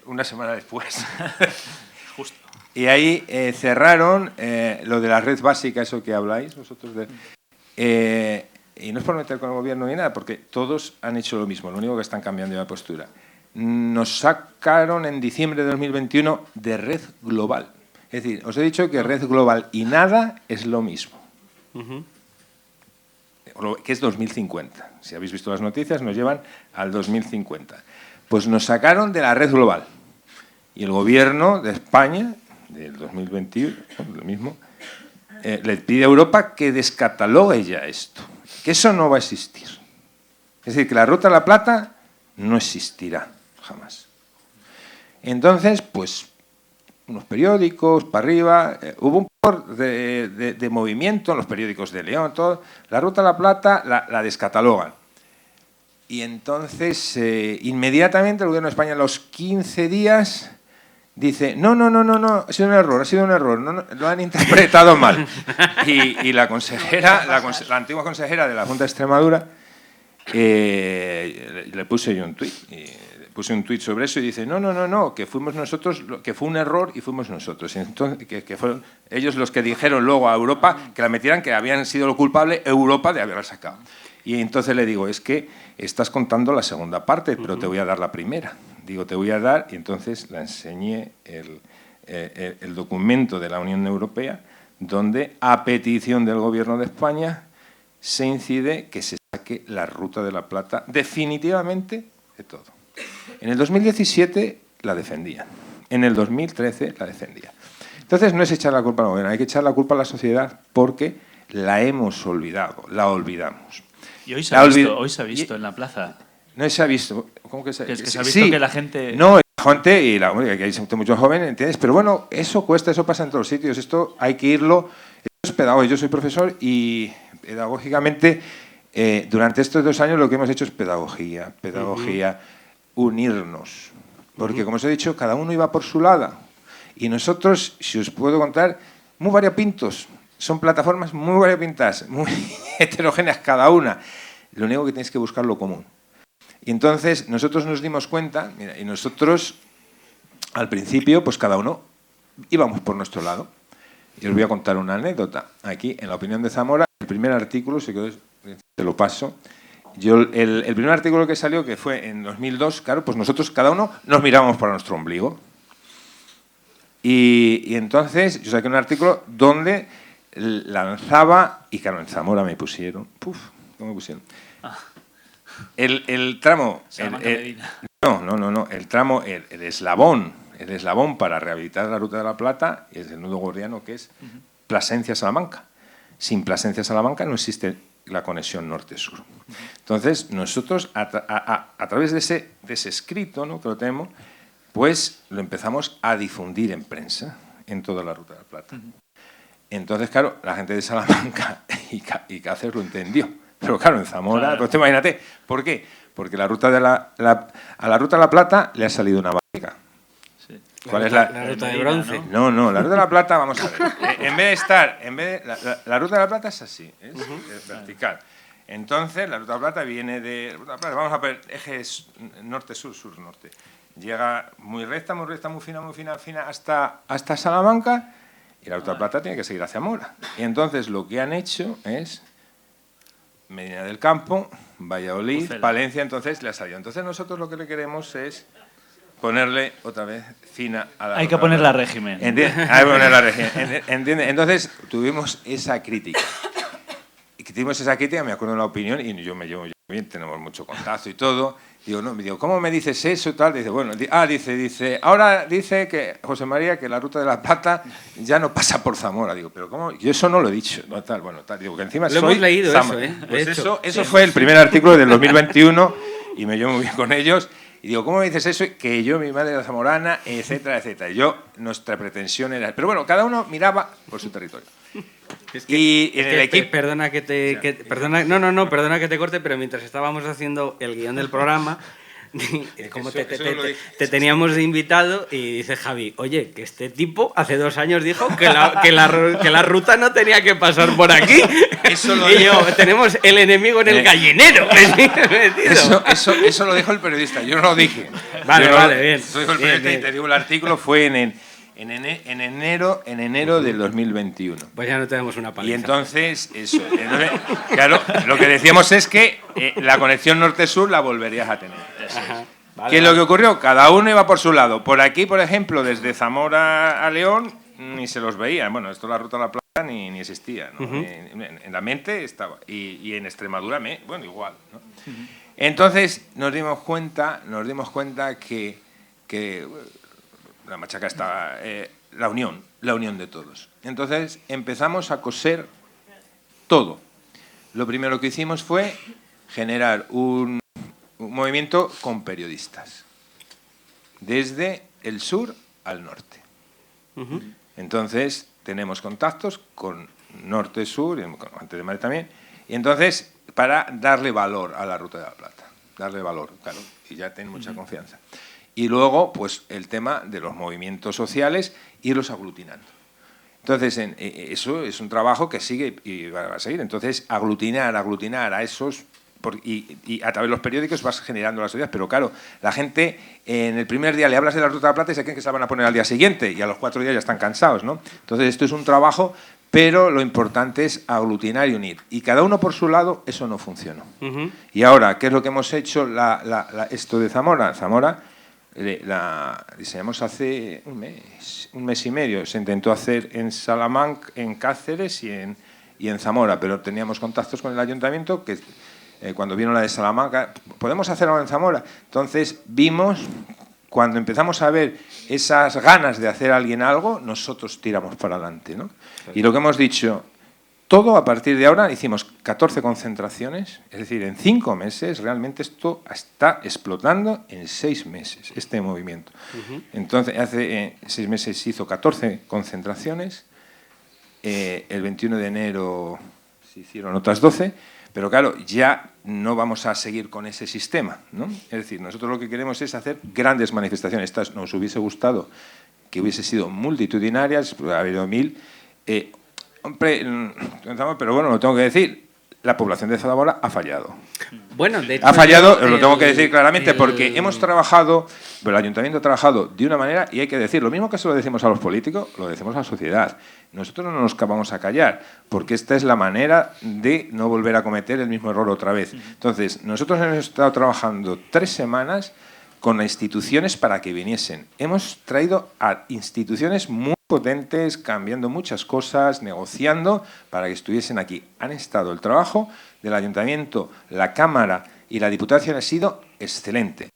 una semana después. Justo. Y ahí cerraron lo de la red básica, eso que habláis vosotros. Y no es por meter con el gobierno ni nada, porque todos han hecho lo mismo, lo único que están cambiando de postura. Nos sacaron en diciembre de 2021 de red global. Es decir, os he dicho que red global y nada es lo mismo. Que es 2050. Si habéis visto las noticias, nos llevan al 2050. Pues nos sacaron de la red global. Y el gobierno de España, del 2021, lo mismo, le pide a Europa que descatalogue ya esto. Que eso no va a existir. Es decir, que la Ruta de la Plata no existirá jamás. Entonces, pues, unos periódicos para arriba, hubo un poco de movimiento en los periódicos de León, todo. La Ruta de la Plata la descatalogan. Y entonces, inmediatamente el gobierno de España, a los 15 días, dice, no, ha sido un error, no, lo han interpretado mal. Y la consejera, la antigua consejera de la Junta de Extremadura, le puse yo un tuit. Puse un tuit sobre eso y dice, no, que fuimos nosotros, que fue un error y fuimos nosotros. Y entonces, que fueron ellos los que dijeron luego a Europa que la metieran, que habían sido lo culpable Europa de haberla sacado. Y entonces le digo, es que estás contando la segunda parte, pero te voy a dar la primera. Digo, te voy a dar, y entonces le enseñé el documento de la Unión Europea, donde, a petición del Gobierno de España, se incide que se saque la Ruta de la Plata definitivamente de todo. En el 2017 la defendían, en el 2013 la defendían. Entonces no es echar la culpa al gobierno, hay que echar la culpa a la sociedad porque la hemos olvidado, la olvidamos. Y hoy se ha visto en la plaza. No se ha visto. ¿Cómo que se ha visto? Es que se ha visto que la gente... No, la gente, y que hay mucho joven, ¿entiendes? Pero bueno, eso cuesta, eso pasa en todos los sitios. Esto hay que irlo... Esto es pedagogía. Yo soy profesor y pedagógicamente durante estos 2 años lo que hemos hecho es pedagogía, unirnos. Porque, como os he dicho, cada uno iba por su lado. Y nosotros, si os puedo contar, muy variopintos. Son plataformas muy variopintas, muy heterogéneas cada una. Lo único que tenéis que buscar lo común. Y entonces nosotros nos dimos cuenta, mira, y nosotros al principio, pues cada uno íbamos por nuestro lado. Y os voy a contar una anécdota. Aquí, en La Opinión de Zamora, el primer artículo, si queréis, te lo paso. El primer artículo que salió, que fue en 2002, claro, pues nosotros cada uno nos mirábamos para nuestro ombligo. Y entonces yo saqué un artículo donde lanzaba, y claro, en Zamora me pusieron, ¿cómo me pusieron? El tramo, el tramo, el eslabón para rehabilitar la Ruta de la Plata y el nudo gordiano, que es Plasencia-Salamanca. Sin Plasencia-Salamanca no existe la conexión norte-sur. Entonces, nosotros, a través de ese escrito, ¿no?, que lo tenemos, pues lo empezamos a difundir en prensa, en toda la Ruta de la Plata. Entonces, claro, la gente de Salamanca y Cáceres lo entendió. Pero claro, en Zamora, claro. Pues imagínate, ¿por qué? Porque a la Ruta de la Plata le ha salido una barriga. Sí. ¿Cuál es la ruta de bronce? No, la Ruta de la Plata, vamos a ver. La Ruta de la Plata es así, es vertical. Entonces, la Ruta de la Plata viene de... Vamos a ver, ejes norte-sur, sur-norte. Llega muy recta, muy fina, hasta Salamanca, y la Ruta de la Plata tiene que seguir hacia Zamora. Y entonces lo que han hecho es Medina del Campo, Valladolid, Pucela, Palencia, entonces le ha salido. Entonces nosotros lo que le queremos es ponerle otra vez fina a la... Hay que ponerle a régimen. Hay que ponerle a régimen. ¿Entiendes? Entonces tuvimos esa crítica. Me acuerdo de La Opinión, y yo me llevo bien, tenemos mucho contacto y todo. Digo, ¿cómo me dices eso? Tal. Dice, bueno, ahora dice que José María, que la Ruta de la Plata ya no pasa por Zamora. Digo, pero ¿cómo? Yo eso no lo he dicho. No, tal. Digo, que encima lo soy hemos leído Zamora. eso, ¿eh? Pues eso fue el primer artículo del 2021 y me llevo muy bien con ellos. Y digo, ¿cómo me dices eso? Que yo, mi madre era zamorana, etcétera, etcétera. Nuestra pretensión era... Pero bueno, cada uno miraba por su territorio. El equipo... Perdona que te corte, pero mientras estábamos haciendo el guión del programa, como te teníamos de invitado, y dice Javi, oye, que este tipo hace 2 años dijo que la ruta no tenía que pasar por aquí. Y yo, tenemos el enemigo en el gallinero. Eso lo dijo el periodista, yo no lo dije. Vale, bien. Lo dijo el periodista, y te digo, el artículo fue en enero del 2021. Pues ya no tenemos una paliza. Y entonces, claro, lo que decíamos es que la conexión norte-sur la volverías a tener. Ajá, vale, ¿Qué es lo que ocurrió? Cada uno iba por su lado. Por aquí, por ejemplo, desde Zamora a León, ni se los veía. Bueno, esto la Ruta de la Plata ni existía, ¿no? En la mente estaba. Y en Extremadura, bueno, igual, ¿no? Entonces nos dimos cuenta que la machaca estaba... la unión de todos. Entonces empezamos a coser todo. Lo primero que hicimos fue generar un movimiento con periodistas, desde el sur al norte. Entonces tenemos contactos con norte-sur, con Antes de Madrid también, y entonces para darle valor a la Ruta de la Plata, darle valor, claro, y ya tiene mucha confianza. Y luego, pues, el tema de los movimientos sociales, irlos aglutinando. Entonces, eso es un trabajo que sigue y va a seguir. Entonces, aglutinar a esos... Y a través de los periódicos vas generando la sociedad. Pero claro, la gente, en el primer día le hablas de la Ruta de la Plata y se creen que se la van a poner al día siguiente. Y a los 4 días ya están cansados, ¿no? Entonces, esto es un trabajo, pero lo importante es aglutinar y unir. Y cada uno por su lado, eso no funcionó. Y ahora, ¿qué es lo que hemos hecho? Esto de Zamora. Zamora... la diseñamos hace un mes y medio. Se intentó hacer en Salamanca, en Cáceres y en Zamora, pero teníamos contactos con el ayuntamiento que cuando vino la de Salamanca, ¿podemos hacerlo en Zamora? Entonces vimos, cuando empezamos a ver esas ganas de hacer a alguien algo, nosotros tiramos para adelante, ¿no? Y lo que hemos dicho... Todo a partir de ahora, hicimos 14 concentraciones, es decir, en 5 meses, realmente esto está explotando en 6 meses, este movimiento. Entonces, hace 6 meses se hizo 14 concentraciones, el 21 de enero se hicieron otras 12, pero claro, ya no vamos a seguir con ese sistema, ¿no? Es decir, nosotros lo que queremos es hacer grandes manifestaciones. Estas nos hubiese gustado que hubiese sido multitudinarias, ha habido 1000. Hombre, pero bueno, lo tengo que decir, la población de Zamora ha fallado. Bueno, de hecho, ha fallado, lo tengo que decir claramente, porque hemos trabajado, el ayuntamiento ha trabajado de una manera, y hay que decir, lo mismo que se lo decimos a los políticos, lo decimos a la sociedad. Nosotros no nos vamos a callar, porque esta es la manera de no volver a cometer el mismo error otra vez. Entonces, nosotros hemos estado trabajando 3 semanas con las instituciones para que viniesen. Hemos traído a instituciones muy potentes, cambiando muchas cosas, negociando para que estuviesen aquí. Han estado, el trabajo del ayuntamiento, la Cámara y la Diputación ha sido excelente.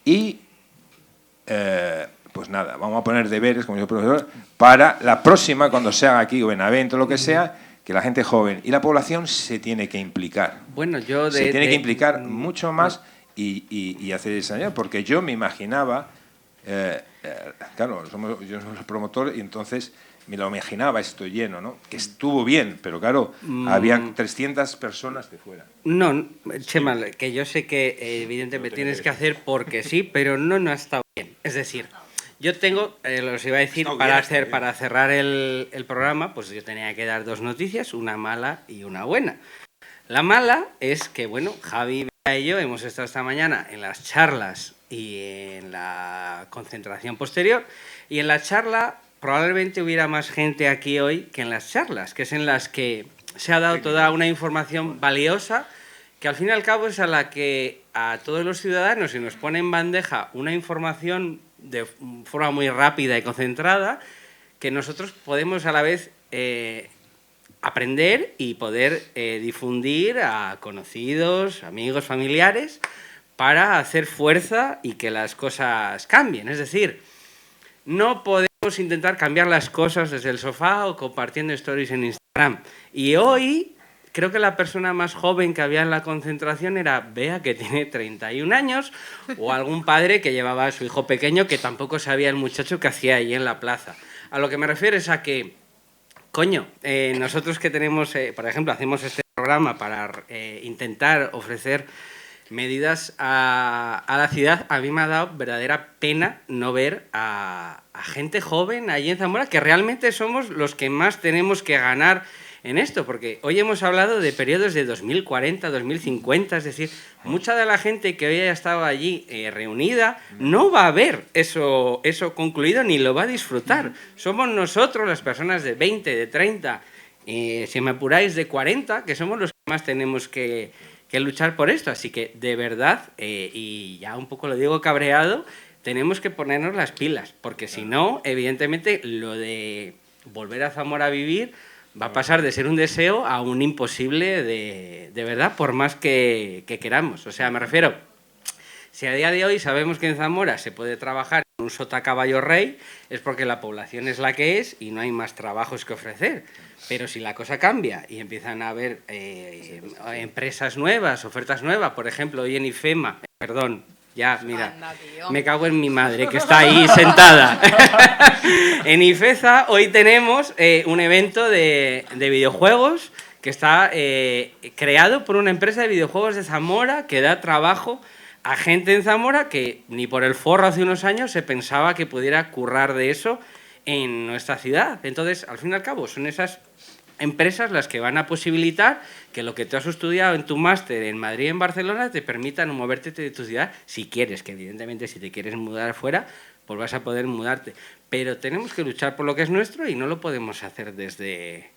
Y, pues nada, vamos a poner deberes, como dice el profesor, para la próxima, cuando se haga aquí o Benavente o lo que sea, que la gente joven y la población se tiene que implicar. Bueno, se tiene que implicar mucho más y hacer esa, porque yo me imaginaba... claro, yo soy el promotor y entonces me lo imaginaba esto lleno, ¿no? Que estuvo bien, pero claro, habían 300 personas de fuera. No, Chema, que yo sé que evidentemente tienes que hacer porque sí, pero no ha estado bien. Es decir, yo tengo, los iba a decir, para cerrar el programa, pues yo tenía que dar 2 noticias, una mala y una buena. La mala es que, bueno, Javi y yo hemos estado esta mañana en las charlas y en la concentración posterior, y en la charla probablemente hubiera más gente aquí hoy que en las charlas, que es en las que se ha dado toda una información valiosa, que al fin y al cabo es a la que a todos los ciudadanos se nos pone en bandeja una información de forma muy rápida y concentrada, que nosotros podemos a la vez aprender y poder difundir a conocidos, amigos, familiares, para hacer fuerza y que las cosas cambien. Es decir, no podemos intentar cambiar las cosas desde el sofá o compartiendo stories en Instagram. Y hoy creo que la persona más joven que había en la concentración era Bea, que tiene 31 años, o algún padre que llevaba a su hijo pequeño que tampoco sabía el muchacho que hacía ahí en la plaza. A lo que me refiero es a que, coño, nosotros que tenemos, por ejemplo, hacemos este programa para intentar ofrecer medidas a la ciudad, a mí me ha dado verdadera pena no ver a gente joven allí en Zamora, que realmente somos los que más tenemos que ganar en esto, porque hoy hemos hablado de periodos de 2040, 2050, es decir, mucha de la gente que hoy haya estado allí reunida no va a ver eso concluido ni lo va a disfrutar. Somos nosotros, las personas de 20, de 30, si me apuráis, de 40, que somos los que más tenemos que luchar por esto. Así que, de verdad, y ya un poco lo digo cabreado, tenemos que ponernos las pilas, porque si no, evidentemente, lo de volver a Zamora a vivir va a pasar de ser un deseo a un imposible de verdad, por más que queramos. O sea, me refiero, si a día de hoy sabemos que en Zamora se puede trabajar en un sota caballo rey, es porque la población es la que es y no hay más trabajos que ofrecer. Pero si la cosa cambia y empiezan a haber empresas nuevas, ofertas nuevas, por ejemplo, hoy en IFEMA, perdón, ya, mira, me cago en mi madre, que está ahí sentada. En IFEZA hoy tenemos un evento de videojuegos que está creado por una empresa de videojuegos de Zamora que da trabajo a gente en Zamora que ni por el forro hace unos años se pensaba que pudiera currar de eso en nuestra ciudad. Entonces, al fin y al cabo, son esas empresas las que van a posibilitar que lo que tú has estudiado en tu máster en Madrid y en Barcelona te permitan moverte de tu ciudad si quieres, que evidentemente si te quieres mudar fuera, pues vas a poder mudarte. Pero tenemos que luchar por lo que es nuestro y no lo podemos hacer desde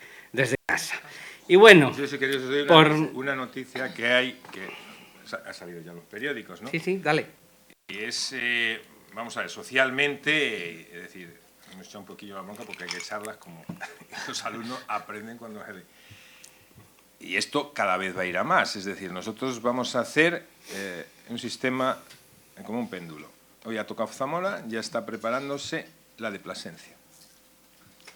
casa. Y bueno, yo sí quería decir una noticia que hay, que ha salido ya en los periódicos, ¿no? Sí, dale. Y es, vamos a ver, socialmente, es decir, hemos echado un poquillo la bronca porque hay que echarlas como los alumnos aprenden cuando se... Y esto cada vez va a ir a más, es decir, nosotros vamos a hacer un sistema como un péndulo. Hoy ha tocado Zamora, ya está preparándose la de Plasencia.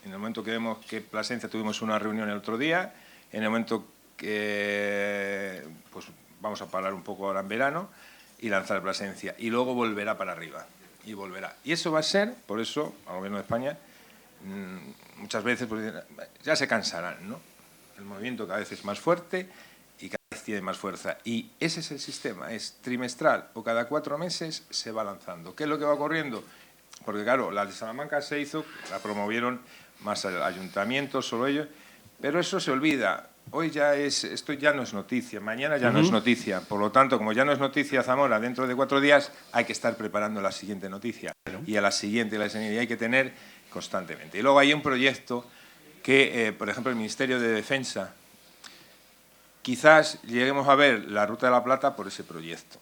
En el momento que vemos que Plasencia, tuvimos una reunión el otro día, en el momento que pues vamos a parar un poco ahora en verano y lanzar Plasencia, y luego volverá para arriba. Y volverá. Y eso va a ser, por eso, al Gobierno de España, muchas veces pues, ya se cansarán, ¿no? El movimiento cada vez es más fuerte y cada vez tiene más fuerza. Y ese es el sistema, es trimestral o cada 4 meses se va lanzando. ¿Qué es lo que va ocurriendo? Porque claro, la de Salamanca se hizo, la promovieron más el ayuntamiento, solo ellos, pero eso se olvida. Hoy esto ya no es noticia, mañana ya no es noticia. Por lo tanto, como ya no es noticia Zamora, dentro de 4 días hay que estar preparando la siguiente noticia. Y a la siguiente, y hay que tener constantemente. Y luego hay un proyecto que, por ejemplo, el Ministerio de Defensa, quizás lleguemos a ver la Ruta de la Plata por ese proyecto,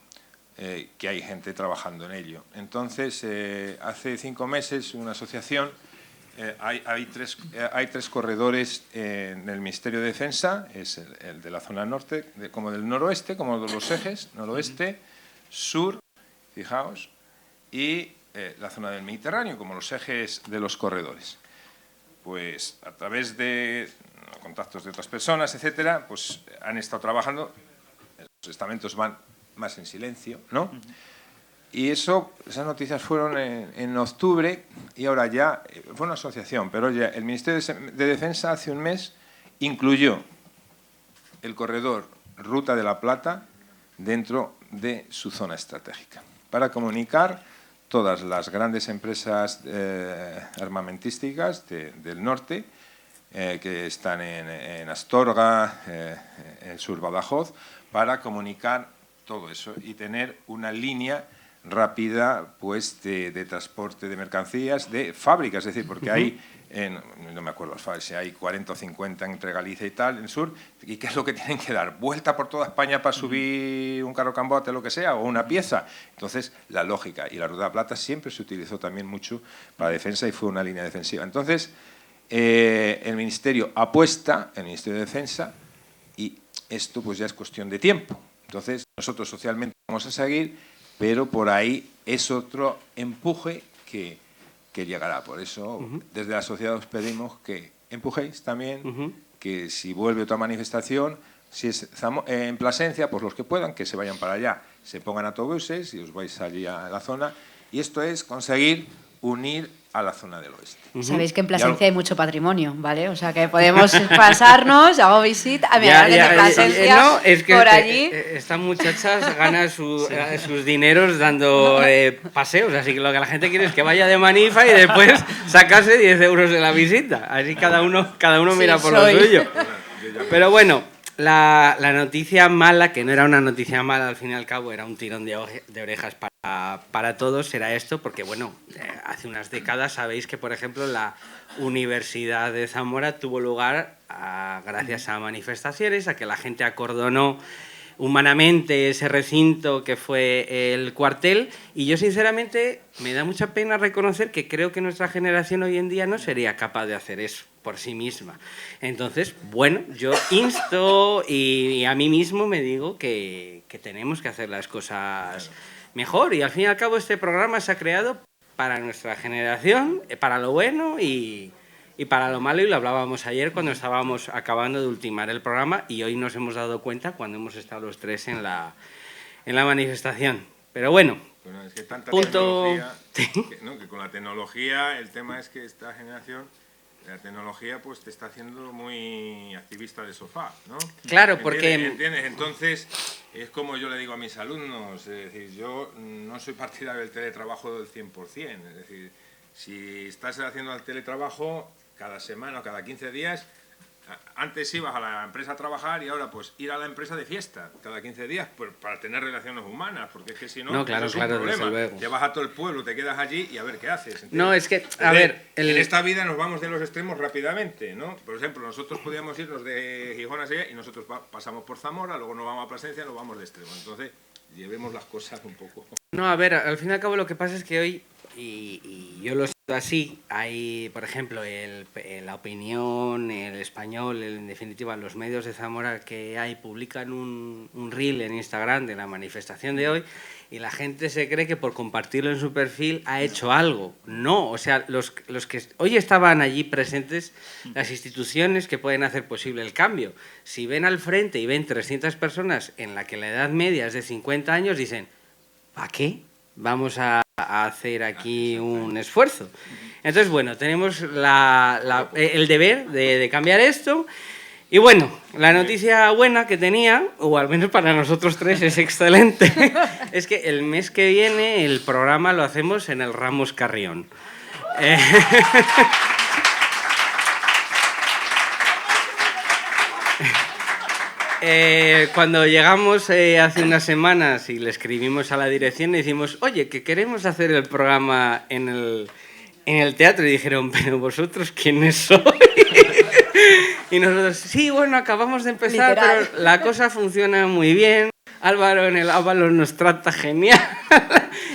que hay gente trabajando en ello. Entonces, hace 5 meses, una asociación, hay tres corredores en el Ministerio de Defensa, es el de la zona norte, como del noroeste, como de los ejes, noroeste, sur, fijaos, y la zona del Mediterráneo, como los ejes de los corredores. Pues a través de contactos de otras personas, etcétera, pues han estado trabajando, los estamentos van más en silencio, ¿no? Y esas noticias fueron en octubre y ahora ya, fue una asociación, pero ya el Ministerio de Defensa hace un mes incluyó el corredor Ruta de la Plata dentro de su zona estratégica para comunicar todas las grandes empresas armamentísticas del norte que están en Astorga, en Sur Badajoz, para comunicar todo eso y tener una línea rápida pues de transporte de mercancías, de fábricas, es decir, porque hay, no me acuerdo si hay 40 o 50 entre Galicia y tal, en el sur, y qué es lo que tienen que dar, vuelta por toda España para subir un carro cambote, lo que sea, o una pieza. Entonces, la lógica, y la Ruta de la Plata siempre se utilizó también mucho para defensa y fue una línea defensiva. Entonces, el Ministerio apuesta, el Ministerio de Defensa, y esto pues ya es cuestión de tiempo. Entonces, nosotros socialmente vamos a seguir, pero por ahí es otro empuje que llegará. Por eso, desde la sociedad os pedimos que empujéis también, que si vuelve otra manifestación, si es en Plasencia, pues los que puedan, que se vayan para allá, se pongan autobuses y os vais allí a la zona. Y esto es conseguir unir a la zona del oeste. Sabéis que en Plasencia hay mucho patrimonio, ¿vale? O sea, que podemos pasarnos, hago visita, a Plasencia, no, es que por allí. Estas muchachas ganan sus dineros dando paseos, así que lo que la gente quiere es que vaya de manifa y después sacarse 10 euros de la visita. Así cada uno mira por lo suyo. Pero bueno, la noticia mala, que no era una noticia mala al fin y al cabo, era un tirón de orejas para todos, era esto, porque bueno, hace unas décadas sabéis que, por ejemplo, la Universidad de Zamora tuvo lugar gracias a manifestaciones, a que la gente acordonó humanamente ese recinto que fue el cuartel, y yo sinceramente me da mucha pena reconocer que creo que nuestra generación hoy en día no sería capaz de hacer eso por sí misma. Entonces, bueno, yo insto y a mí mismo me digo que tenemos que hacer las cosas mejor, y al fin y al cabo este programa se ha creado para nuestra generación, para lo bueno y para lo malo, y lo hablábamos ayer cuando estábamos acabando de ultimar el programa, y hoy nos hemos dado cuenta cuando hemos estado los tres en la manifestación. Pero bueno, es que tanta punto... tecnología, que con la tecnología el tema es que esta generación, la tecnología pues te está haciendo muy activista de sofá, ¿no? Claro, porque... ¿Entiendes? Entonces, es como yo le digo a mis alumnos, es decir, yo no soy partidario del teletrabajo del 100%, es decir, si estás haciendo el teletrabajo cada semana o cada 15 días, antes ibas a la empresa a trabajar y ahora pues ir a la empresa de fiesta cada 15 días pues, para tener relaciones humanas, porque es que si no, claro, es un problema. desde luego. Llevas a todo el pueblo, te quedas allí y a ver qué haces. ¿entiendes? No, es que, a ver... En esta vida nos vamos de los extremos rápidamente, ¿no? Por ejemplo, nosotros podíamos irnos de Gijón a Sevilla y nosotros pasamos por Zamora, luego nos vamos a Plasencia, nos vamos de extremo. Entonces, llevemos las cosas un poco... No, a ver, al fin y al cabo lo que pasa es que hoy, y yo lo siento así, hay, por ejemplo, la opinión, el español, en definitiva, los medios de Zamora que hay, publican un reel en Instagram de la manifestación de hoy, y la gente se cree que por compartirlo en su perfil ha hecho algo. No, o sea, los que hoy estaban allí presentes, las instituciones que pueden hacer posible el cambio, si ven al frente y ven 300 personas en la que la edad media es de 50 años, dicen, ¿para qué vamos a hacer aquí un esfuerzo? Entonces, bueno, tenemos el deber de cambiar esto. Y bueno, la noticia buena que tenía, o al menos para nosotros tres es excelente, es que el mes que viene el programa lo hacemos en el Ramos Carrión. Cuando llegamos hace unas semanas y le escribimos a la dirección y decimos, oye, que queremos hacer el programa en el teatro, y dijeron, pero vosotros ¿quiénes sois? Y nosotros, sí, bueno, acabamos de empezar, Literal. pero la cosa funciona muy bien, Álvaro en el Ábalos nos trata genial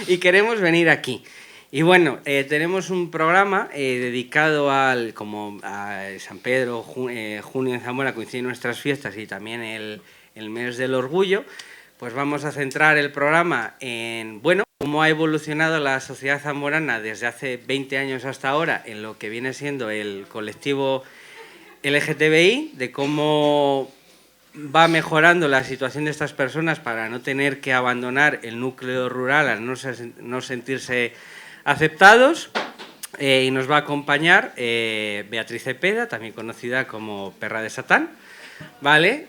y queremos venir aquí. Y bueno, tenemos un programa dedicado como a San Pedro, junio en Zamora, coinciden nuestras fiestas y también el mes del orgullo. Pues vamos a centrar el programa en, bueno, cómo ha evolucionado la sociedad zamorana desde hace 20 años hasta ahora en lo que viene siendo el colectivo LGTBI, de cómo va mejorando la situación de estas personas para no tener que abandonar el núcleo rural al no sentirse aceptados. Y nos va a acompañar Beatriz Cepeda, también conocida como Perra de Satán, ¿vale?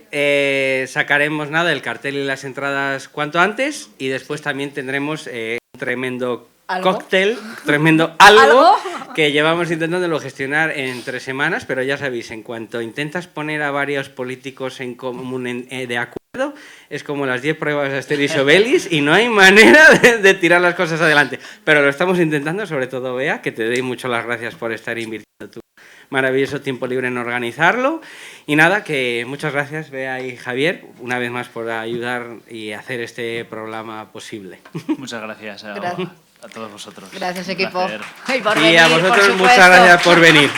Sacaremos el cartel y las entradas cuanto antes, y después también tendremos un tremendo cóctel, tremendo algo que llevamos intentándolo gestionar en 3 semanas, pero ya sabéis, en cuanto intentas poner a varios políticos en común de acuerdo, es como las 10 pruebas de Asterix Obelix y no hay manera de tirar las cosas adelante. Pero lo estamos intentando, sobre todo Bea, que te doy mucho las gracias por estar invirtiendo tu maravilloso tiempo libre en organizarlo. Y nada, que muchas gracias Bea y Javier, una vez más por ayudar y hacer este programa posible. Muchas gracias a todos vosotros. Gracias, equipo. Un placer. Y por Y venir, a por vosotros supuesto. muchas gracias por venir.